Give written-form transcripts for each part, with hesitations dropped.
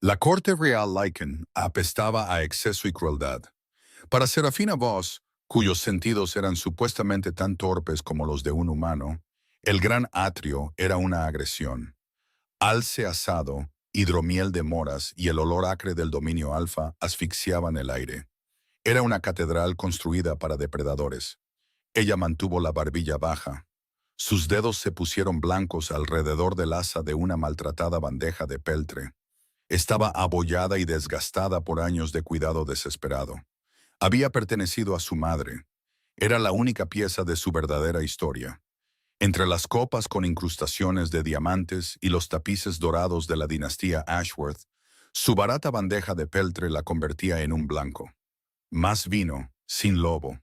La corte real Lycan apestaba a exceso y crueldad. Para Serafina Voss, cuyos sentidos eran supuestamente tan torpes como los de un humano, el gran atrio era una agresión. Alce asado, hidromiel de moras y el olor acre del dominio alfa asfixiaban el aire. Era una catedral construida para depredadores. Ella mantuvo la barbilla baja. Sus dedos se pusieron blancos alrededor del asa de una maltratada bandeja de peltre. Estaba abollada y desgastada por años de cuidado desesperado. Había pertenecido a su madre. Era la única pieza de su verdadera historia. Entre las copas con incrustaciones de diamantes y los tapices dorados de la dinastía Ashworth, su barata bandeja de peltre la convertía en un blanco. Más vino, sin lobo.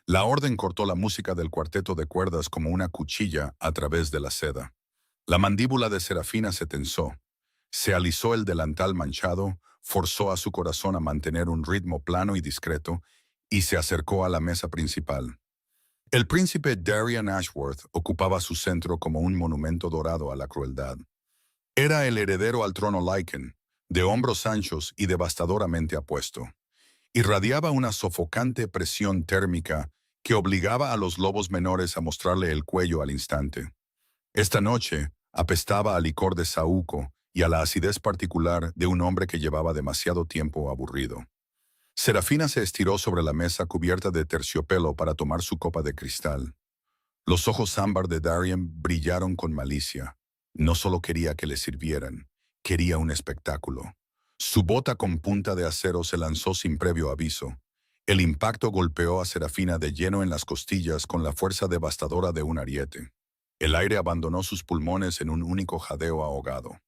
La orden cortó la música del cuarteto de cuerdas como una cuchilla a través de la seda. La mandíbula de Serafina se tensó. Se alisó el delantal manchado, forzó a su corazón a mantener un ritmo plano y discreto, y se acercó a la mesa principal. El príncipe Darian Ashworth ocupaba su centro como un monumento dorado a la crueldad. Era el heredero al trono Lycan, de hombros anchos y devastadoramente apuesto. Irradiaba una sofocante presión térmica que obligaba a los lobos menores a mostrarle el cuello al instante. Esta noche apestaba a licor de saúco y a la acidez particular de un hombre que llevaba demasiado tiempo aburrido. Serafina se estiró sobre la mesa cubierta de terciopelo para tomar su copa de cristal. Los ojos ámbar de Darian brillaron con malicia. No solo quería que le sirvieran, quería un espectáculo. Su bota con punta de acero se lanzó sin previo aviso. El impacto golpeó a Serafina de lleno en las costillas con la fuerza devastadora de un ariete. El aire abandonó sus pulmones en un único jadeo ahogado.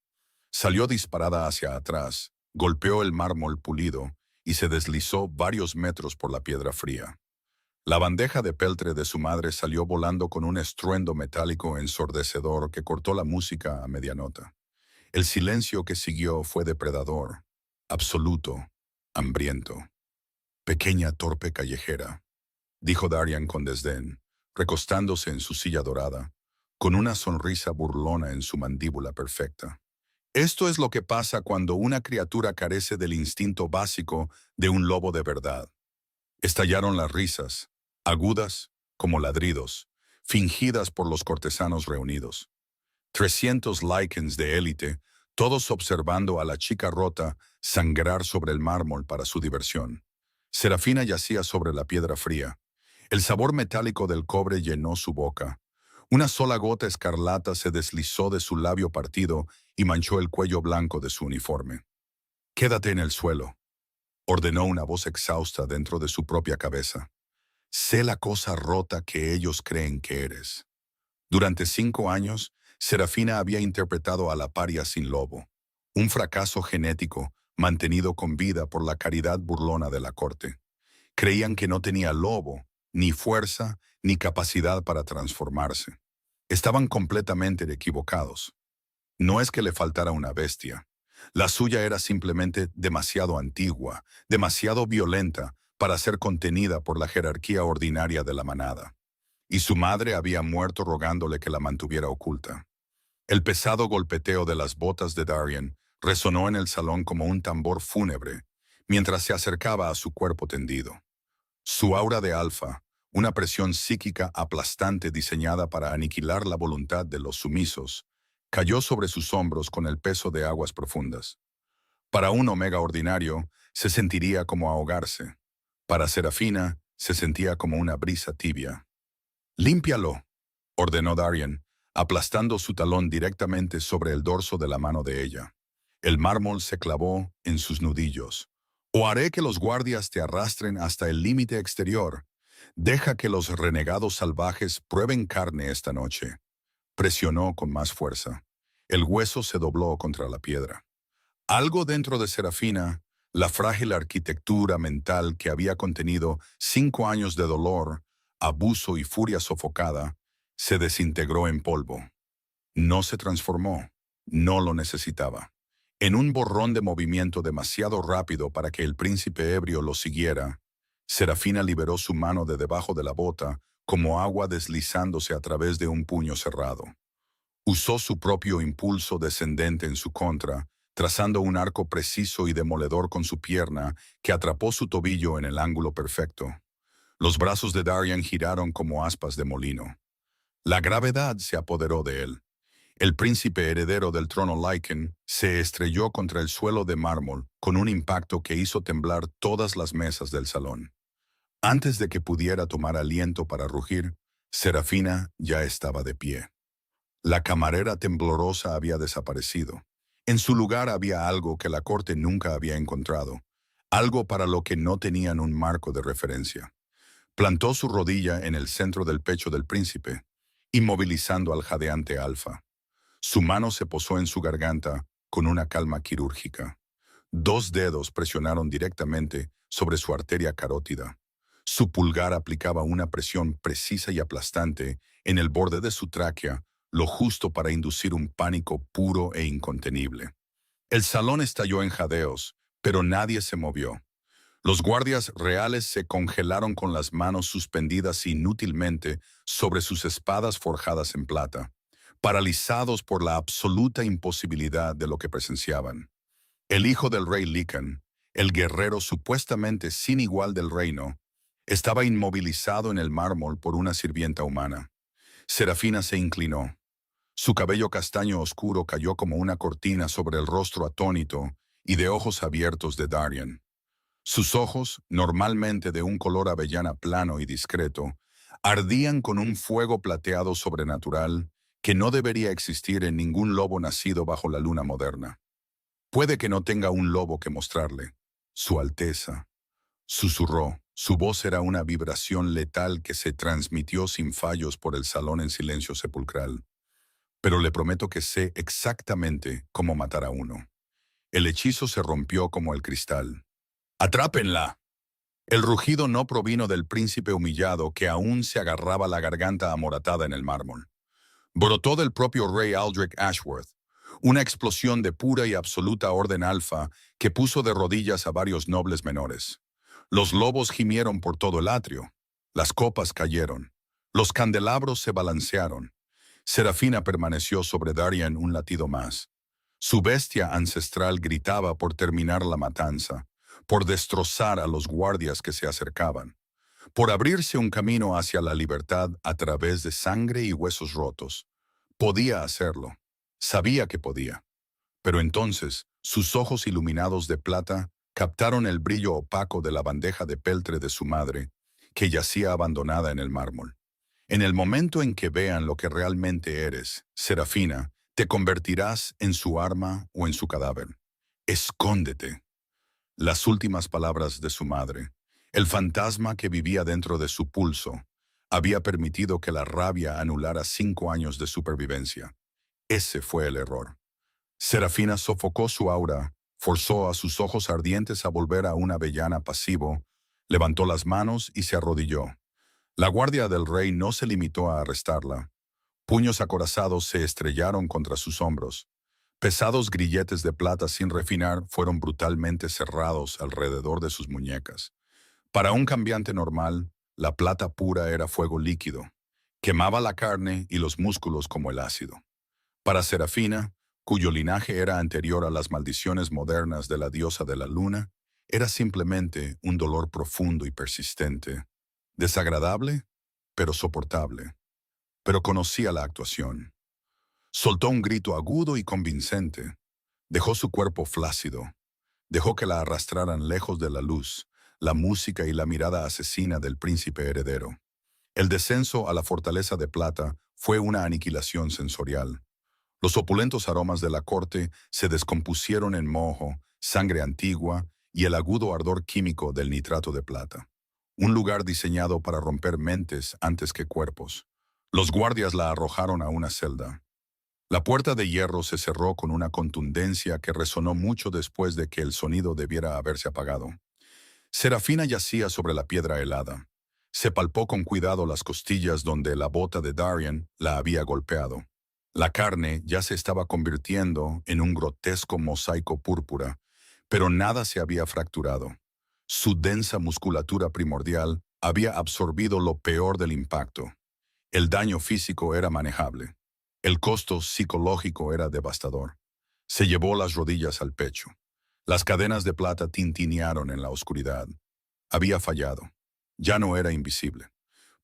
Salió disparada hacia atrás, golpeó el mármol pulido y se deslizó varios metros por la piedra fría. La bandeja de peltre de su madre salió volando con un estruendo metálico ensordecedor que cortó la música a media nota. El silencio que siguió fue depredador, absoluto, hambriento. Pequeña torpe callejera, dijo Darian con desdén, recostándose en su silla dorada, con una sonrisa burlona en su mandíbula perfecta. Esto es lo que pasa cuando una criatura carece del instinto básico de un lobo de verdad. Estallaron las risas, agudas como ladridos, fingidas por los cortesanos reunidos. 300 Lycans de élite, todos observando a la chica rota sangrar sobre el mármol para su diversión. Serafina yacía sobre la piedra fría. El sabor metálico del cobre llenó su boca. Una sola gota escarlata se deslizó de su labio partido y manchó el cuello blanco de su uniforme. «Quédate en el suelo», ordenó una voz exhausta dentro de su propia cabeza. «Sé la cosa rota que ellos creen que eres». Durante 5 años, Serafina había interpretado a la paria sin lobo, un fracaso genético mantenido con vida por la caridad burlona de la corte. Creían que no tenía lobo, ni fuerza, ni capacidad para transformarse. Estaban completamente equivocados. No es que le faltara una bestia. La suya era simplemente demasiado antigua, demasiado violenta para ser contenida por la jerarquía ordinaria de la manada. Y su madre había muerto rogándole que la mantuviera oculta. El pesado golpeteo de las botas de Darian resonó en el salón como un tambor fúnebre, mientras se acercaba a su cuerpo tendido. Su aura de alfa, una presión psíquica aplastante diseñada para aniquilar la voluntad de los sumisos, cayó sobre sus hombros con el peso de aguas profundas. Para un omega ordinario, se sentiría como ahogarse. Para Serafina, se sentía como una brisa tibia. «Límpialo», ordenó Darian, aplastando su talón directamente sobre el dorso de la mano de ella. El mármol se clavó en sus nudillos. «O haré que los guardias te arrastren hasta el límite exterior. Deja que los renegados salvajes prueben carne esta noche». Presionó con más fuerza. El hueso se dobló contra la piedra. Algo dentro de Serafina, la frágil arquitectura mental que había contenido 5 años de dolor, abuso y furia sofocada, se desintegró en polvo. No se transformó, no lo necesitaba. En un borrón de movimiento demasiado rápido para que el príncipe ebrio lo siguiera, Serafina liberó su mano de debajo de la bota como agua deslizándose a través de un puño cerrado. Usó su propio impulso descendente en su contra, trazando un arco preciso y demoledor con su pierna que atrapó su tobillo en el ángulo perfecto. Los brazos de Darian giraron como aspas de molino. La gravedad se apoderó de él. El príncipe heredero del trono Lycan se estrelló contra el suelo de mármol con un impacto que hizo temblar todas las mesas del salón. Antes de que pudiera tomar aliento para rugir, Serafina ya estaba de pie. La camarera temblorosa había desaparecido. En su lugar había algo que la corte nunca había encontrado, algo para lo que no tenían un marco de referencia. Plantó su rodilla en el centro del pecho del príncipe, inmovilizando al jadeante Alfa. Su mano se posó en su garganta con una calma quirúrgica. Dos dedos presionaron directamente sobre su arteria carótida. Su pulgar aplicaba una presión precisa y aplastante en el borde de su tráquea, lo justo para inducir un pánico puro e incontenible. El salón estalló en jadeos, pero nadie se movió. Los guardias reales se congelaron con las manos suspendidas inútilmente sobre sus espadas forjadas en plata, paralizados por la absoluta imposibilidad de lo que presenciaban. El hijo del rey Lycan, el guerrero supuestamente sin igual del reino, estaba inmovilizado en el mármol por una sirvienta humana. Serafina se inclinó. Su cabello castaño oscuro cayó como una cortina sobre el rostro atónito y de ojos abiertos de Darian. Sus ojos, normalmente de un color avellana plano y discreto, ardían con un fuego plateado sobrenatural que no debería existir en ningún lobo nacido bajo la luna moderna. Puede que no tenga un lobo que mostrarle. Su Alteza, susurró. Su voz era una vibración letal que se transmitió sin fallos por el salón en silencio sepulcral. Pero le prometo que sé exactamente cómo matar a uno. El hechizo se rompió como el cristal. ¡Atrápenla! El rugido no provino del príncipe humillado que aún se agarraba la garganta amoratada en el mármol. Brotó del propio rey Aldrich Ashworth, una explosión de pura y absoluta orden alfa que puso de rodillas a varios nobles menores. Los lobos gimieron por todo el atrio. Las copas cayeron. Los candelabros se balancearon. Serafina permaneció sobre Darian un latido más. Su bestia ancestral gritaba por terminar la matanza, por destrozar a los guardias que se acercaban, por abrirse un camino hacia la libertad a través de sangre y huesos rotos. Podía hacerlo. Sabía que podía. Pero entonces, sus ojos iluminados de plata captaron el brillo opaco de la bandeja de peltre de su madre, que yacía abandonada en el mármol. En el momento en que vean lo que realmente eres, Serafina, te convertirás en su arma o en su cadáver. Escóndete. Las últimas palabras de su madre, el fantasma que vivía dentro de su pulso, había permitido que la rabia anulara 5 años de supervivencia. Ese fue el error. Serafina sofocó su aura, forzó a sus ojos ardientes a volver a un avellana pasivo, levantó las manos y se arrodilló. La guardia del rey no se limitó a arrestarla. Puños acorazados se estrellaron contra sus hombros. Pesados grilletes de plata sin refinar fueron brutalmente cerrados alrededor de sus muñecas. Para un cambiante normal, la plata pura era fuego líquido. Quemaba la carne y los músculos como el ácido. Para Serafina, cuyo linaje era anterior a las maldiciones modernas de la diosa de la luna, era simplemente un dolor profundo y persistente. Desagradable, pero soportable. Pero conocía la actuación. Soltó un grito agudo y convincente. Dejó su cuerpo flácido. Dejó que la arrastraran lejos de la luz, la música y la mirada asesina del príncipe heredero. El descenso a la fortaleza de plata fue una aniquilación sensorial. Los opulentos aromas de la corte se descompusieron en moho, sangre antigua y el agudo ardor químico del nitrato de plata. Un lugar diseñado para romper mentes antes que cuerpos. Los guardias la arrojaron a una celda. La puerta de hierro se cerró con una contundencia que resonó mucho después de que el sonido debiera haberse apagado. Serafina yacía sobre la piedra helada. Se palpó con cuidado las costillas donde la bota de Darian la había golpeado. La carne ya se estaba convirtiendo en un grotesco mosaico púrpura, pero nada se había fracturado. Su densa musculatura primordial había absorbido lo peor del impacto. El daño físico era manejable. El costo psicológico era devastador. Se llevó las rodillas al pecho. Las cadenas de plata tintinearon en la oscuridad. Había fallado. Ya no era invisible.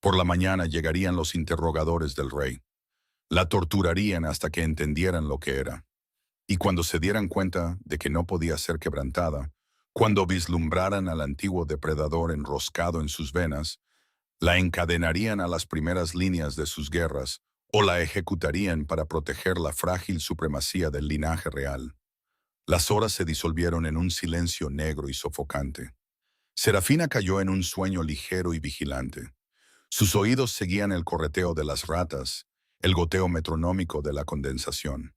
Por la mañana llegarían los interrogadores del rey. La torturarían hasta que entendieran lo que era. Y cuando se dieran cuenta de que no podía ser quebrantada, cuando vislumbraran al antiguo depredador enroscado en sus venas, la encadenarían a las primeras líneas de sus guerras o la ejecutarían para proteger la frágil supremacía del linaje real. Las horas se disolvieron en un silencio negro y sofocante. Serafina cayó en un sueño ligero y vigilante. Sus oídos seguían el correteo de las ratas, el goteo metronómico de la condensación.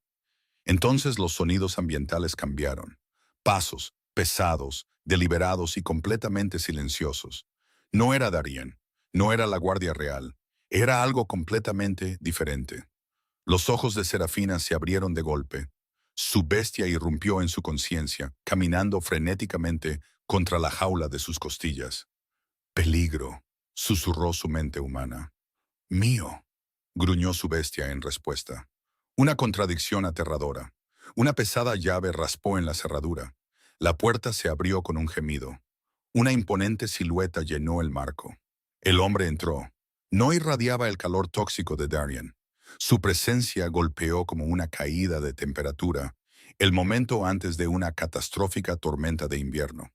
Entonces los sonidos ambientales cambiaron. Pasos, pesados, deliberados y completamente silenciosos. No era Darien, no era la Guardia Real, era algo completamente diferente. Los ojos de Serafina se abrieron de golpe. Su bestia irrumpió en su conciencia, caminando frenéticamente contra la jaula de sus costillas. «Peligro», susurró su mente humana. «Mío», gruñó su bestia en respuesta. Una contradicción aterradora. Una pesada llave raspó en la cerradura. La puerta se abrió con un gemido. Una imponente silueta llenó el marco. El hombre entró. No irradiaba el calor tóxico de Darien. Su presencia golpeó como una caída de temperatura, el momento antes de una catastrófica tormenta de invierno.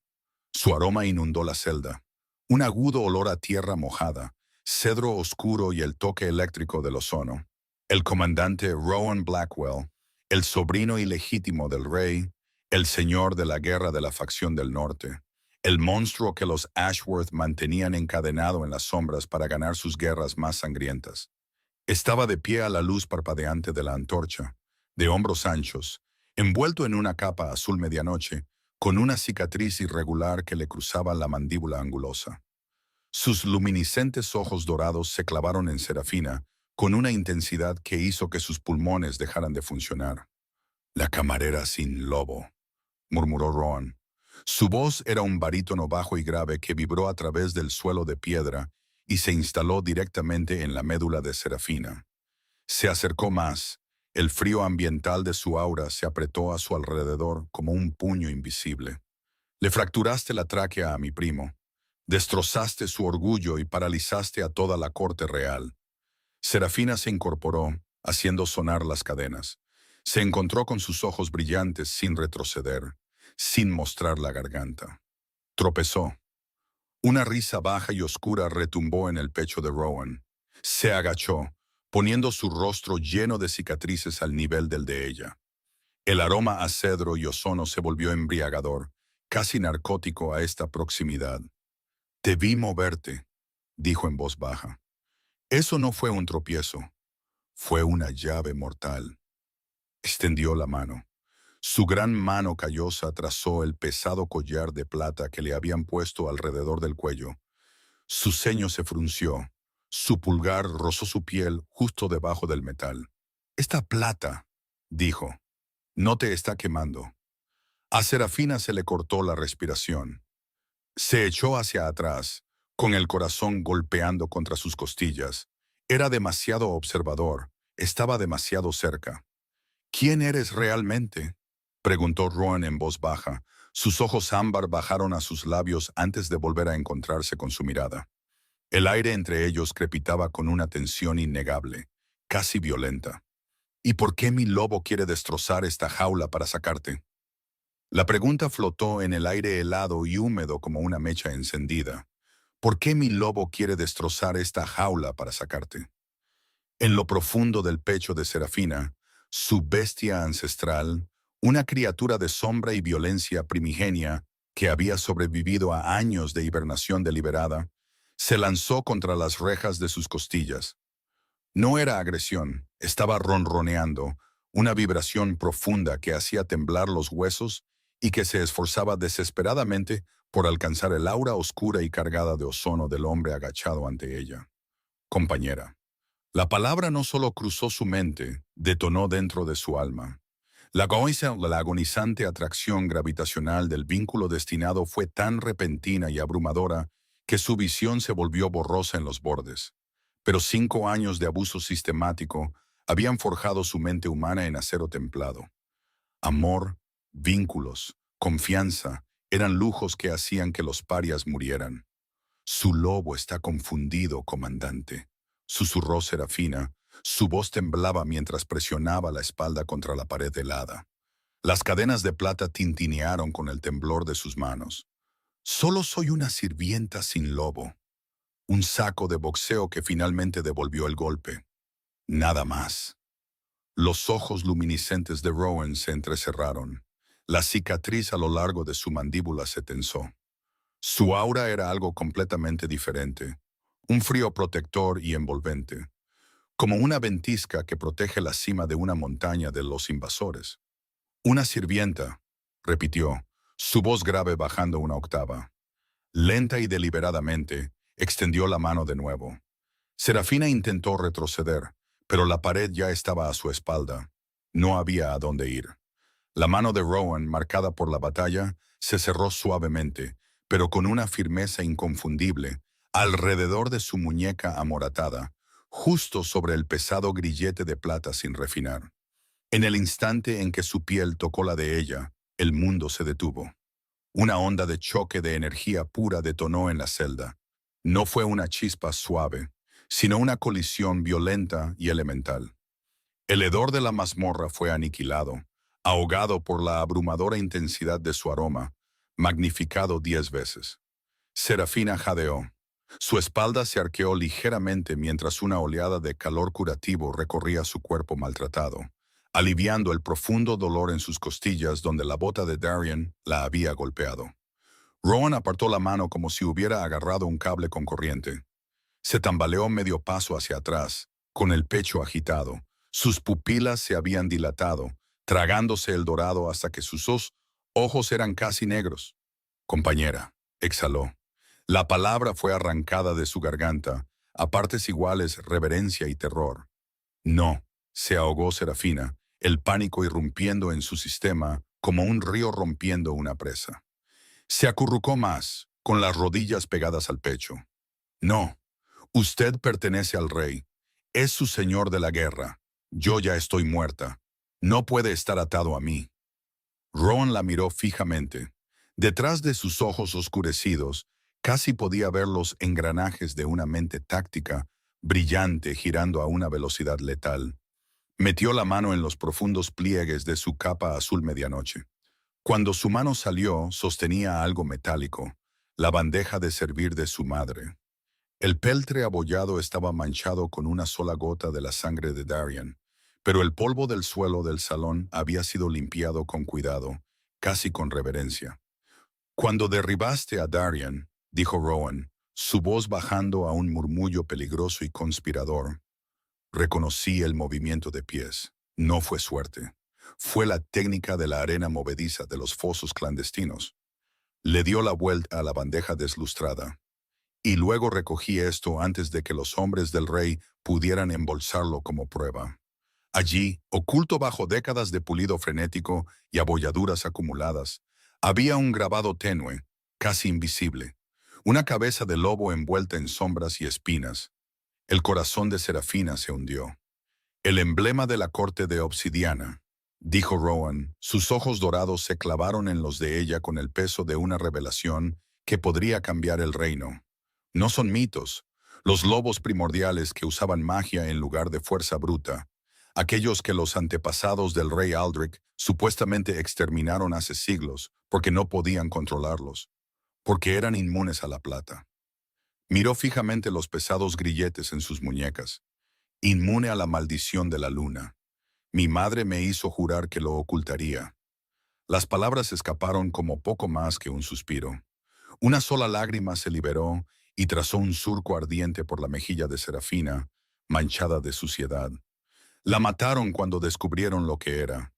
Su aroma inundó la celda. Un agudo olor a tierra mojada, cedro oscuro y el toque eléctrico del ozono. El comandante Rowan Blackwell, el sobrino ilegítimo del rey, el señor de la guerra de la facción del norte, el monstruo que los Ashworth mantenían encadenado en las sombras para ganar sus guerras más sangrientas. Estaba de pie a la luz parpadeante de la antorcha, de hombros anchos, envuelto en una capa azul medianoche, con una cicatriz irregular que le cruzaba la mandíbula angulosa. Sus luminiscentes ojos dorados se clavaron en Serafina con una intensidad que hizo que sus pulmones dejaran de funcionar. «La camarera sin lobo», murmuró Rowan. Su voz era un barítono bajo y grave que vibró a través del suelo de piedra y se instaló directamente en la médula de Serafina. Se acercó más. El frío ambiental de su aura se apretó a su alrededor como un puño invisible. «Le fracturaste la tráquea a mi primo. Destrozaste su orgullo y paralizaste a toda la corte real». Serafina se incorporó, haciendo sonar las cadenas. Se encontró con sus ojos brillantes sin retroceder, sin mostrar la garganta. Tropezó. Una risa baja y oscura retumbó en el pecho de Rowan. Se agachó, poniendo su rostro lleno de cicatrices al nivel del de ella. El aroma a cedro y ozono se volvió embriagador, casi narcótico a esta proximidad. «Te vi moverte», dijo en voz baja. «Eso no fue un tropiezo, fue una llave mortal». Extendió la mano. Su gran mano callosa trazó el pesado collar de plata que le habían puesto alrededor del cuello. Su ceño se frunció. Su pulgar rozó su piel justo debajo del metal. «Esta plata», dijo, «no te está quemando». A Serafina se le cortó la respiración. Se echó hacia atrás, con el corazón golpeando contra sus costillas. Era demasiado observador, estaba demasiado cerca. «¿Quién eres realmente?», preguntó Rowan en voz baja. Sus ojos ámbar bajaron a sus labios antes de volver a encontrarse con su mirada. El aire entre ellos crepitaba con una tensión innegable, casi violenta. «¿Y por qué mi lobo quiere destrozar esta jaula para sacarte?». La pregunta flotó en el aire helado y húmedo como una mecha encendida. «¿Por qué mi lobo quiere destrozar esta jaula para sacarte?». En lo profundo del pecho de Serafina, su bestia ancestral, una criatura de sombra y violencia primigenia que había sobrevivido a años de hibernación deliberada, se lanzó contra las rejas de sus costillas. No era agresión, estaba ronroneando, una vibración profunda que hacía temblar los huesos y que se esforzaba desesperadamente por alcanzar el aura oscura y cargada de ozono del hombre agachado ante ella. «Compañera». La palabra no solo cruzó su mente, detonó dentro de su alma. La agonizante atracción gravitacional del vínculo destinado fue tan repentina y abrumadora que su visión se volvió borrosa en los bordes. Pero 5 años de abuso sistemático habían forjado su mente humana en acero templado. Amor, vínculos, confianza, eran lujos que hacían que los parias murieran. Su lobo está confundido, comandante, susurró Serafina. Su voz temblaba mientras presionaba la espalda contra la pared helada. Las cadenas de plata tintinearon con el temblor de sus manos. Solo soy una sirvienta sin lobo. Un saco de boxeo que finalmente devolvió el golpe. Nada más. Los ojos luminiscentes de Rowan se entrecerraron. La cicatriz a lo largo de su mandíbula se tensó. Su aura era algo completamente diferente. Un frío protector y envolvente. Como una ventisca que protege la cima de una montaña de los invasores. Una sirvienta, repitió, su voz grave bajando una octava. Lenta y deliberadamente, extendió la mano de nuevo. Serafina intentó retroceder, pero la pared ya estaba a su espalda. No había a dónde ir. La mano de Rowan, marcada por la batalla, se cerró suavemente, pero con una firmeza inconfundible, alrededor de su muñeca amoratada, justo sobre el pesado grillete de plata sin refinar. En el instante en que su piel tocó la de ella, el mundo se detuvo. Una onda de choque de energía pura detonó en la celda. No fue una chispa suave, sino una colisión violenta y elemental. El hedor de la mazmorra fue aniquilado, ahogado por la abrumadora intensidad de su aroma, magnificado 10 veces. Serafina jadeó. Su espalda se arqueó ligeramente mientras una oleada de calor curativo recorría su cuerpo maltratado, aliviando el profundo dolor en sus costillas donde la bota de Darian la había golpeado. Rowan apartó la mano como si hubiera agarrado un cable con corriente. Se tambaleó medio paso hacia atrás, con el pecho agitado. Sus pupilas se habían dilatado, tragándose el dorado hasta que sus ojos eran casi negros. Compañera, exhaló. La palabra fue arrancada de su garganta, a partes iguales reverencia y terror. No, se ahogó Serafina, el pánico irrumpiendo en su sistema como un río rompiendo una presa. Se acurrucó más, con las rodillas pegadas al pecho. No, usted pertenece al rey. Es su señor de la guerra. Yo ya estoy muerta. No puede estar atado a mí. Rowan la miró fijamente. Detrás de sus ojos oscurecidos, casi podía ver los engranajes de una mente táctica, brillante, girando a una velocidad letal. Metió la mano en los profundos pliegues de su capa azul medianoche. Cuando su mano salió, sostenía algo metálico, la bandeja de servir de su madre. El peltre abollado estaba manchado con una sola gota de la sangre de Darian, pero el polvo del suelo del salón había sido limpiado con cuidado, casi con reverencia. Cuando derribaste a Darian, dijo Rowan, su voz bajando a un murmullo peligroso y conspirador, reconocí el movimiento de pies. No fue suerte. Fue la técnica de la arena movediza de los fosos clandestinos. Le dio la vuelta a la bandeja deslustrada. Y luego recogí esto antes de que los hombres del rey pudieran embolsarlo como prueba. Allí, oculto bajo décadas de pulido frenético y abolladuras acumuladas, había un grabado tenue, casi invisible, una cabeza de lobo envuelta en sombras y espinas. El corazón de Serafina se hundió. El emblema de la corte de obsidiana, dijo Rowan. Sus ojos dorados se clavaron en los de ella con el peso de una revelación que podría cambiar el reino. No son mitos, los lobos primordiales que usaban magia en lugar de fuerza bruta, aquellos que los antepasados del rey Aldrich supuestamente exterminaron hace siglos porque no podían controlarlos, porque eran inmunes a la plata. Miró fijamente los pesados grilletes en sus muñecas, inmune a la maldición de la luna. Mi madre me hizo jurar que lo ocultaría. Las palabras escaparon como poco más que un suspiro. Una sola lágrima se liberó y trazó un surco ardiente por la mejilla de Serafina, manchada de suciedad. La mataron cuando descubrieron lo que era.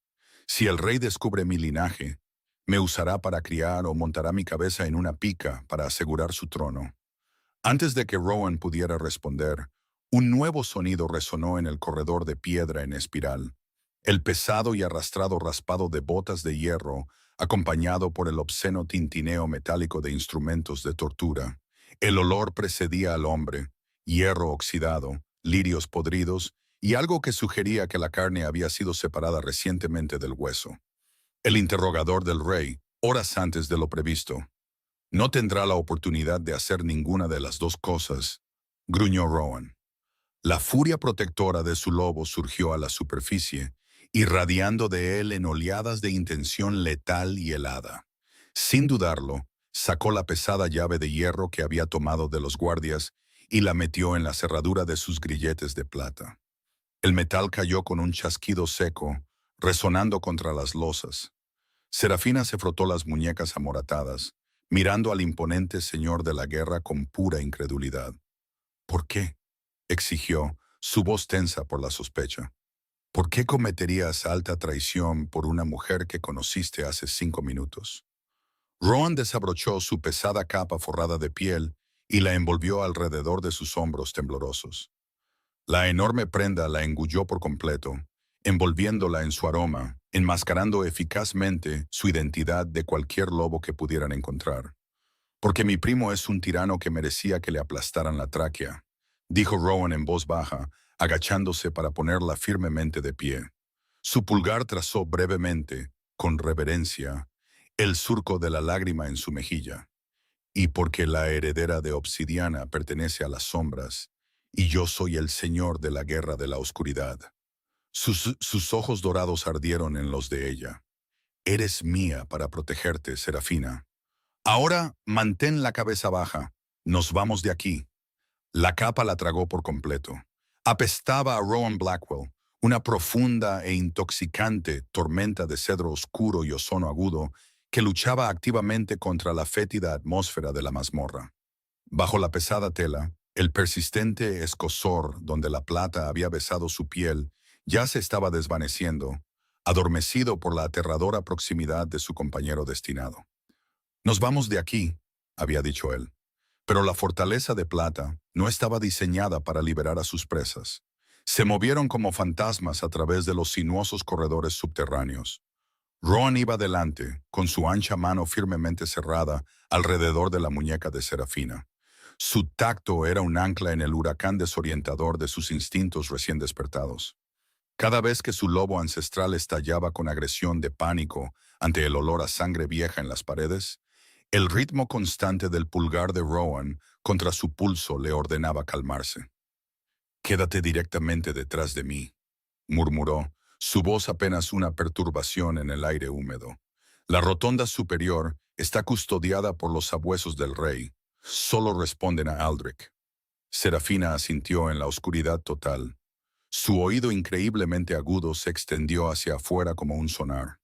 Si el rey descubre mi linaje, me usará para criar o montará mi cabeza en una pica para asegurar su trono. Antes de que Rowan pudiera responder, un nuevo sonido resonó en el corredor de piedra en espiral. El pesado y arrastrado raspado de botas de hierro, acompañado por el obsceno tintineo metálico de instrumentos de tortura. El olor precedía al hombre, hierro oxidado, lirios podridos y algo que sugería que la carne había sido separada recientemente del hueso. El interrogador del rey, horas antes de lo previsto. No tendrá la oportunidad de hacer ninguna de las dos cosas, gruñó Rowan. La furia protectora de su lobo surgió a la superficie, irradiando de él en oleadas de intención letal y helada. Sin dudarlo, sacó la pesada llave de hierro que había tomado de los guardias y la metió en la cerradura de sus grilletes de plata. El metal cayó con un chasquido seco, resonando contra las losas. Serafina se frotó las muñecas amoratadas, mirando al imponente señor de la guerra con pura incredulidad. ¿Por qué?, exigió, su voz tensa por la sospecha. ¿Por qué cometerías alta traición por una mujer que conociste hace 5 minutos? Rowan desabrochó su pesada capa forrada de piel y la envolvió alrededor de sus hombros temblorosos. La enorme prenda la engulló por completo, envolviéndola en su aroma, enmascarando eficazmente su identidad de cualquier lobo que pudieran encontrar. Porque mi primo es un tirano que merecía que le aplastaran la tráquea, dijo Rowan en voz baja, agachándose para ponerla firmemente de pie. Su pulgar trazó brevemente, con reverencia, el surco de la lágrima en su mejilla. Y porque la heredera de obsidiana pertenece a las sombras, y yo soy el señor de la guerra de la oscuridad. Sus ojos dorados ardieron en los de ella. Eres mía para protegerte, Serafina. Ahora mantén la cabeza baja. Nos vamos de aquí. La capa la tragó por completo. Apestaba a Rowan Blackwell, una profunda e intoxicante tormenta de cedro oscuro y ozono agudo que luchaba activamente contra la fétida atmósfera de la mazmorra. Bajo la pesada tela, el persistente escozor donde la plata había besado su piel ya se estaba desvaneciendo, adormecido por la aterradora proximidad de su compañero destinado. Nos vamos de aquí, había dicho él. Pero la fortaleza de plata no estaba diseñada para liberar a sus presas. Se movieron como fantasmas a través de los sinuosos corredores subterráneos. Rowan iba delante, con su ancha mano firmemente cerrada alrededor de la muñeca de Serafina. Su tacto era un ancla en el huracán desorientador de sus instintos recién despertados. Cada vez que su lobo ancestral estallaba con agresión de pánico ante el olor a sangre vieja en las paredes, el ritmo constante del pulgar de Rowan contra su pulso le ordenaba calmarse. «Quédate directamente detrás de mí», murmuró, su voz apenas una perturbación en el aire húmedo. «La rotonda superior está custodiada por los sabuesos del rey. Solo responden a Aldrich». Serafina asintió en la oscuridad total. Su oído increíblemente agudo se extendió hacia afuera como un sonar.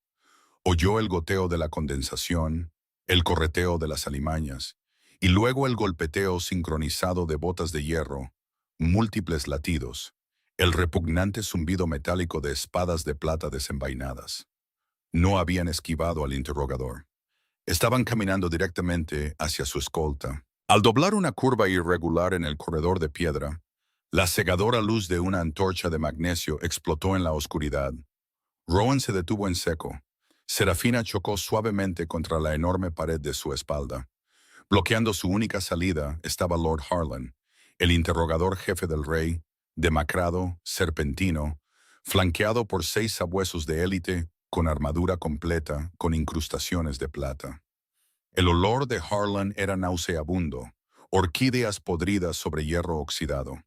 Oyó el goteo de la condensación, el correteo de las alimañas, y luego el golpeteo sincronizado de botas de hierro, múltiples latidos, el repugnante zumbido metálico de espadas de plata desenvainadas. No habían esquivado al interrogador. Estaban caminando directamente hacia su escolta. Al doblar una curva irregular en el corredor de piedra, la cegadora luz de una antorcha de magnesio explotó en la oscuridad. Rowan se detuvo en seco. Serafina chocó suavemente contra la enorme pared de su espalda. Bloqueando su única salida estaba Lord Harlan, el interrogador jefe del rey, demacrado, serpentino, flanqueado por 6 sabuesos de élite con armadura completa con incrustaciones de plata. El olor de Harlan era nauseabundo, orquídeas podridas sobre hierro oxidado.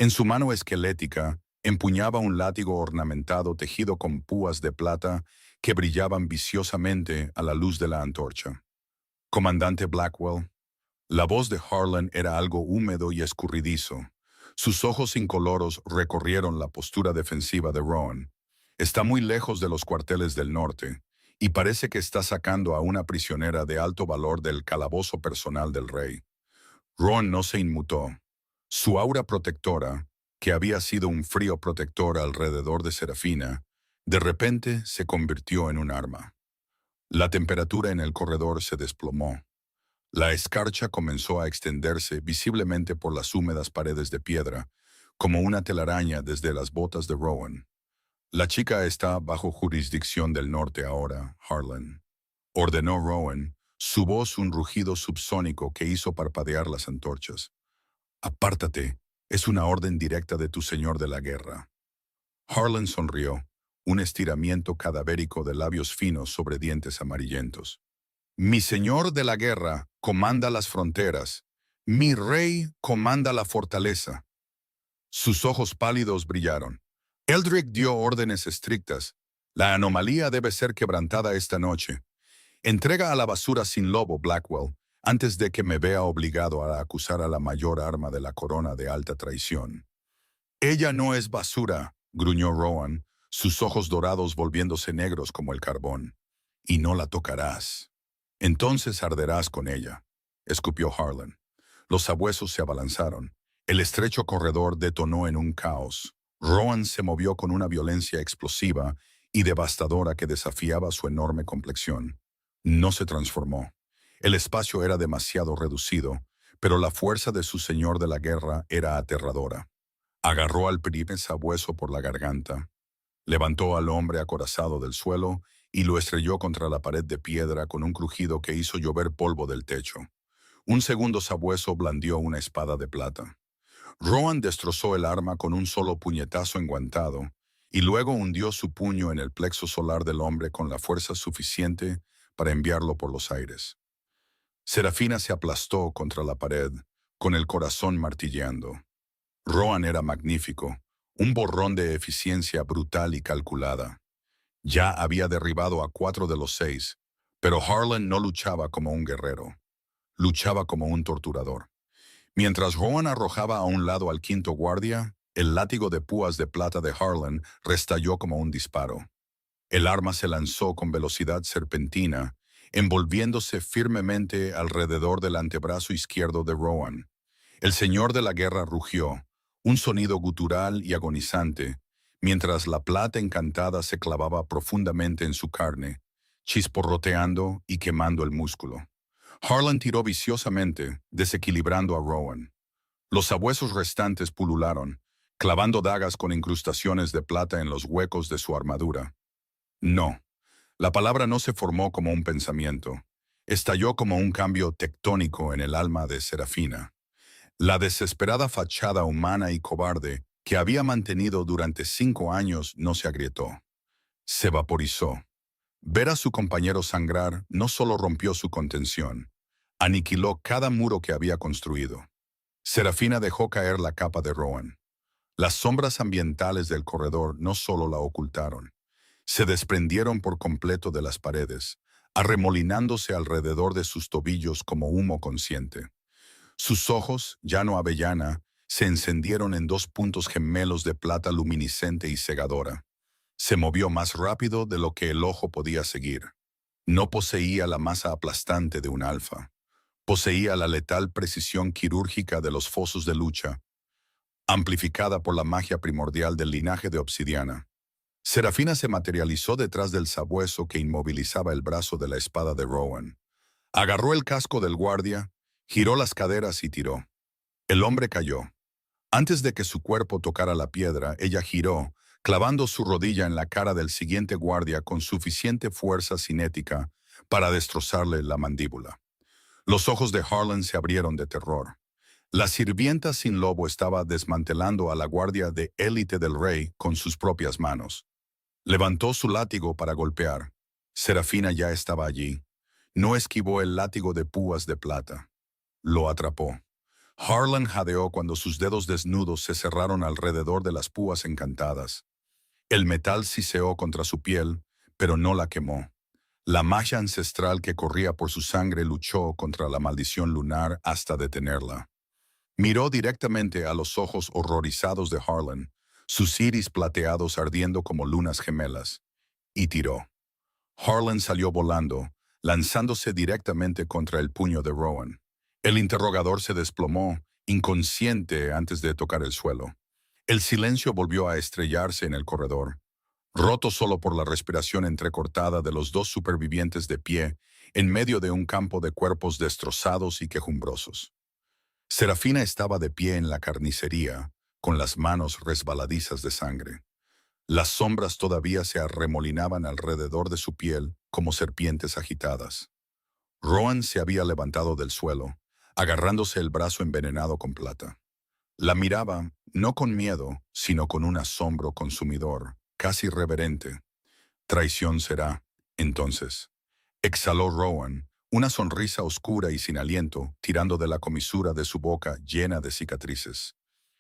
En su mano esquelética empuñaba un látigo ornamentado tejido con púas de plata que brillaban viciosamente a la luz de la antorcha. «Comandante Blackwell». La voz de Harlan era algo húmedo y escurridizo. Sus ojos incoloros recorrieron la postura defensiva de Rowan. «Está muy lejos de los cuarteles del norte, y parece que está sacando a una prisionera de alto valor del calabozo personal del rey». Rowan no se inmutó. Su aura protectora, que había sido un frío protector alrededor de Serafina, de repente se convirtió en un arma. La temperatura en el corredor se desplomó. La escarcha comenzó a extenderse visiblemente por las húmedas paredes de piedra, como una telaraña desde las botas de Rowan. «La chica está bajo jurisdicción del norte ahora, Harlan», ordenó Rowan, su voz un rugido subsónico que hizo parpadear las antorchas. «Apártate, es una orden directa de tu señor de la guerra». Harlan sonrió, un estiramiento cadavérico de labios finos sobre dientes amarillentos. Mi señor de la guerra comanda las fronteras. Mi rey comanda la fortaleza. Sus ojos pálidos brillaron. Eldrick dio órdenes estrictas. La anomalía debe ser quebrantada esta noche. Entrega a la basura sin lobo, Blackwell, antes de que me vea obligado a acusar a la mayor arma de la corona de alta traición. Ella no es basura, gruñó Rowan, sus ojos dorados volviéndose negros como el carbón. Y no la tocarás. Entonces arderás con ella, escupió Harlan. Los sabuesos se abalanzaron. El estrecho corredor detonó en un caos. Rowan se movió con una violencia explosiva y devastadora que desafiaba su enorme complexión. No se transformó. El espacio era demasiado reducido, pero la fuerza de su señor de la guerra era aterradora. Agarró al primer sabueso por la garganta, levantó al hombre acorazado del suelo y lo estrelló contra la pared de piedra con un crujido que hizo llover polvo del techo. Un segundo sabueso blandió una espada de plata. Rowan destrozó el arma con un solo puñetazo enguantado y luego hundió su puño en el plexo solar del hombre con la fuerza suficiente para enviarlo por los aires. Serafina se aplastó contra la pared, con el corazón martilleando. Rowan era magnífico, un borrón de eficiencia brutal y calculada. Ya había derribado a 4 de los 6, pero Harlan no luchaba como un guerrero, luchaba como un torturador. Mientras Rowan arrojaba a un lado al quinto guardia, el látigo de púas de plata de Harlan restalló como un disparo. El arma se lanzó con velocidad serpentina, envolviéndose firmemente alrededor del antebrazo izquierdo de Rowan. El señor de la guerra rugió, un sonido gutural y agonizante, mientras la plata encantada se clavaba profundamente en su carne, chisporroteando y quemando el músculo. Harlan tiró viciosamente, desequilibrando a Rowan. Los sabuesos restantes pulularon, clavando dagas con incrustaciones de plata en los huecos de su armadura. No, la palabra no se formó como un pensamiento. Estalló como un cambio tectónico en el alma de Serafina. La desesperada fachada humana y cobarde que había mantenido durante 5 años no se agrietó. Se vaporizó. Ver a su compañero sangrar no solo rompió su contención, aniquiló cada muro que había construido. Serafina dejó caer la capa de Rowan. Las sombras ambientales del corredor no solo la ocultaron, se desprendieron por completo de las paredes, arremolinándose alrededor de sus tobillos como humo consciente. Sus ojos, ya no avellana, se encendieron en 2 puntos gemelos de plata luminiscente y cegadora. Se movió más rápido de lo que el ojo podía seguir. No poseía la masa aplastante de un alfa. Poseía la letal precisión quirúrgica de los fosos de lucha, amplificada por la magia primordial del linaje de obsidiana. Serafina se materializó detrás del sabueso que inmovilizaba el brazo de la espada de Rowan. Agarró el casco del guardia, giró las caderas y tiró. El hombre cayó. Antes de que su cuerpo tocara la piedra, ella giró, clavando su rodilla en la cara del siguiente guardia con suficiente fuerza cinética para destrozarle la mandíbula. Los ojos de Harlan se abrieron de terror. La sirvienta sin lobo estaba desmantelando a la guardia de élite del rey con sus propias manos. Levantó su látigo para golpear. Serafina ya estaba allí. No esquivó el látigo de púas de plata. Lo atrapó. Harlan jadeó cuando sus dedos desnudos se cerraron alrededor de las púas encantadas. El metal siseó contra su piel, pero no la quemó. La magia ancestral que corría por su sangre luchó contra la maldición lunar hasta detenerla. Miró directamente a los ojos horrorizados de Harlan, sus iris plateados ardiendo como lunas gemelas, y tiró. Harlan salió volando, lanzándose directamente contra el puño de Rowan. El interrogador se desplomó, inconsciente antes de tocar el suelo. El silencio volvió a estrellarse en el corredor, roto solo por la respiración entrecortada de los 2 supervivientes de pie en medio de un campo de cuerpos destrozados y quejumbrosos. Serafina estaba de pie en la carnicería, con las manos resbaladizas de sangre. Las sombras todavía se arremolinaban alrededor de su piel como serpientes agitadas. Rowan se había levantado del suelo, agarrándose el brazo envenenado con plata. La miraba, no con miedo, sino con un asombro consumidor, casi reverente. Traición será, entonces. Exhaló Rowan, una sonrisa oscura y sin aliento, tirando de la comisura de su boca llena de cicatrices.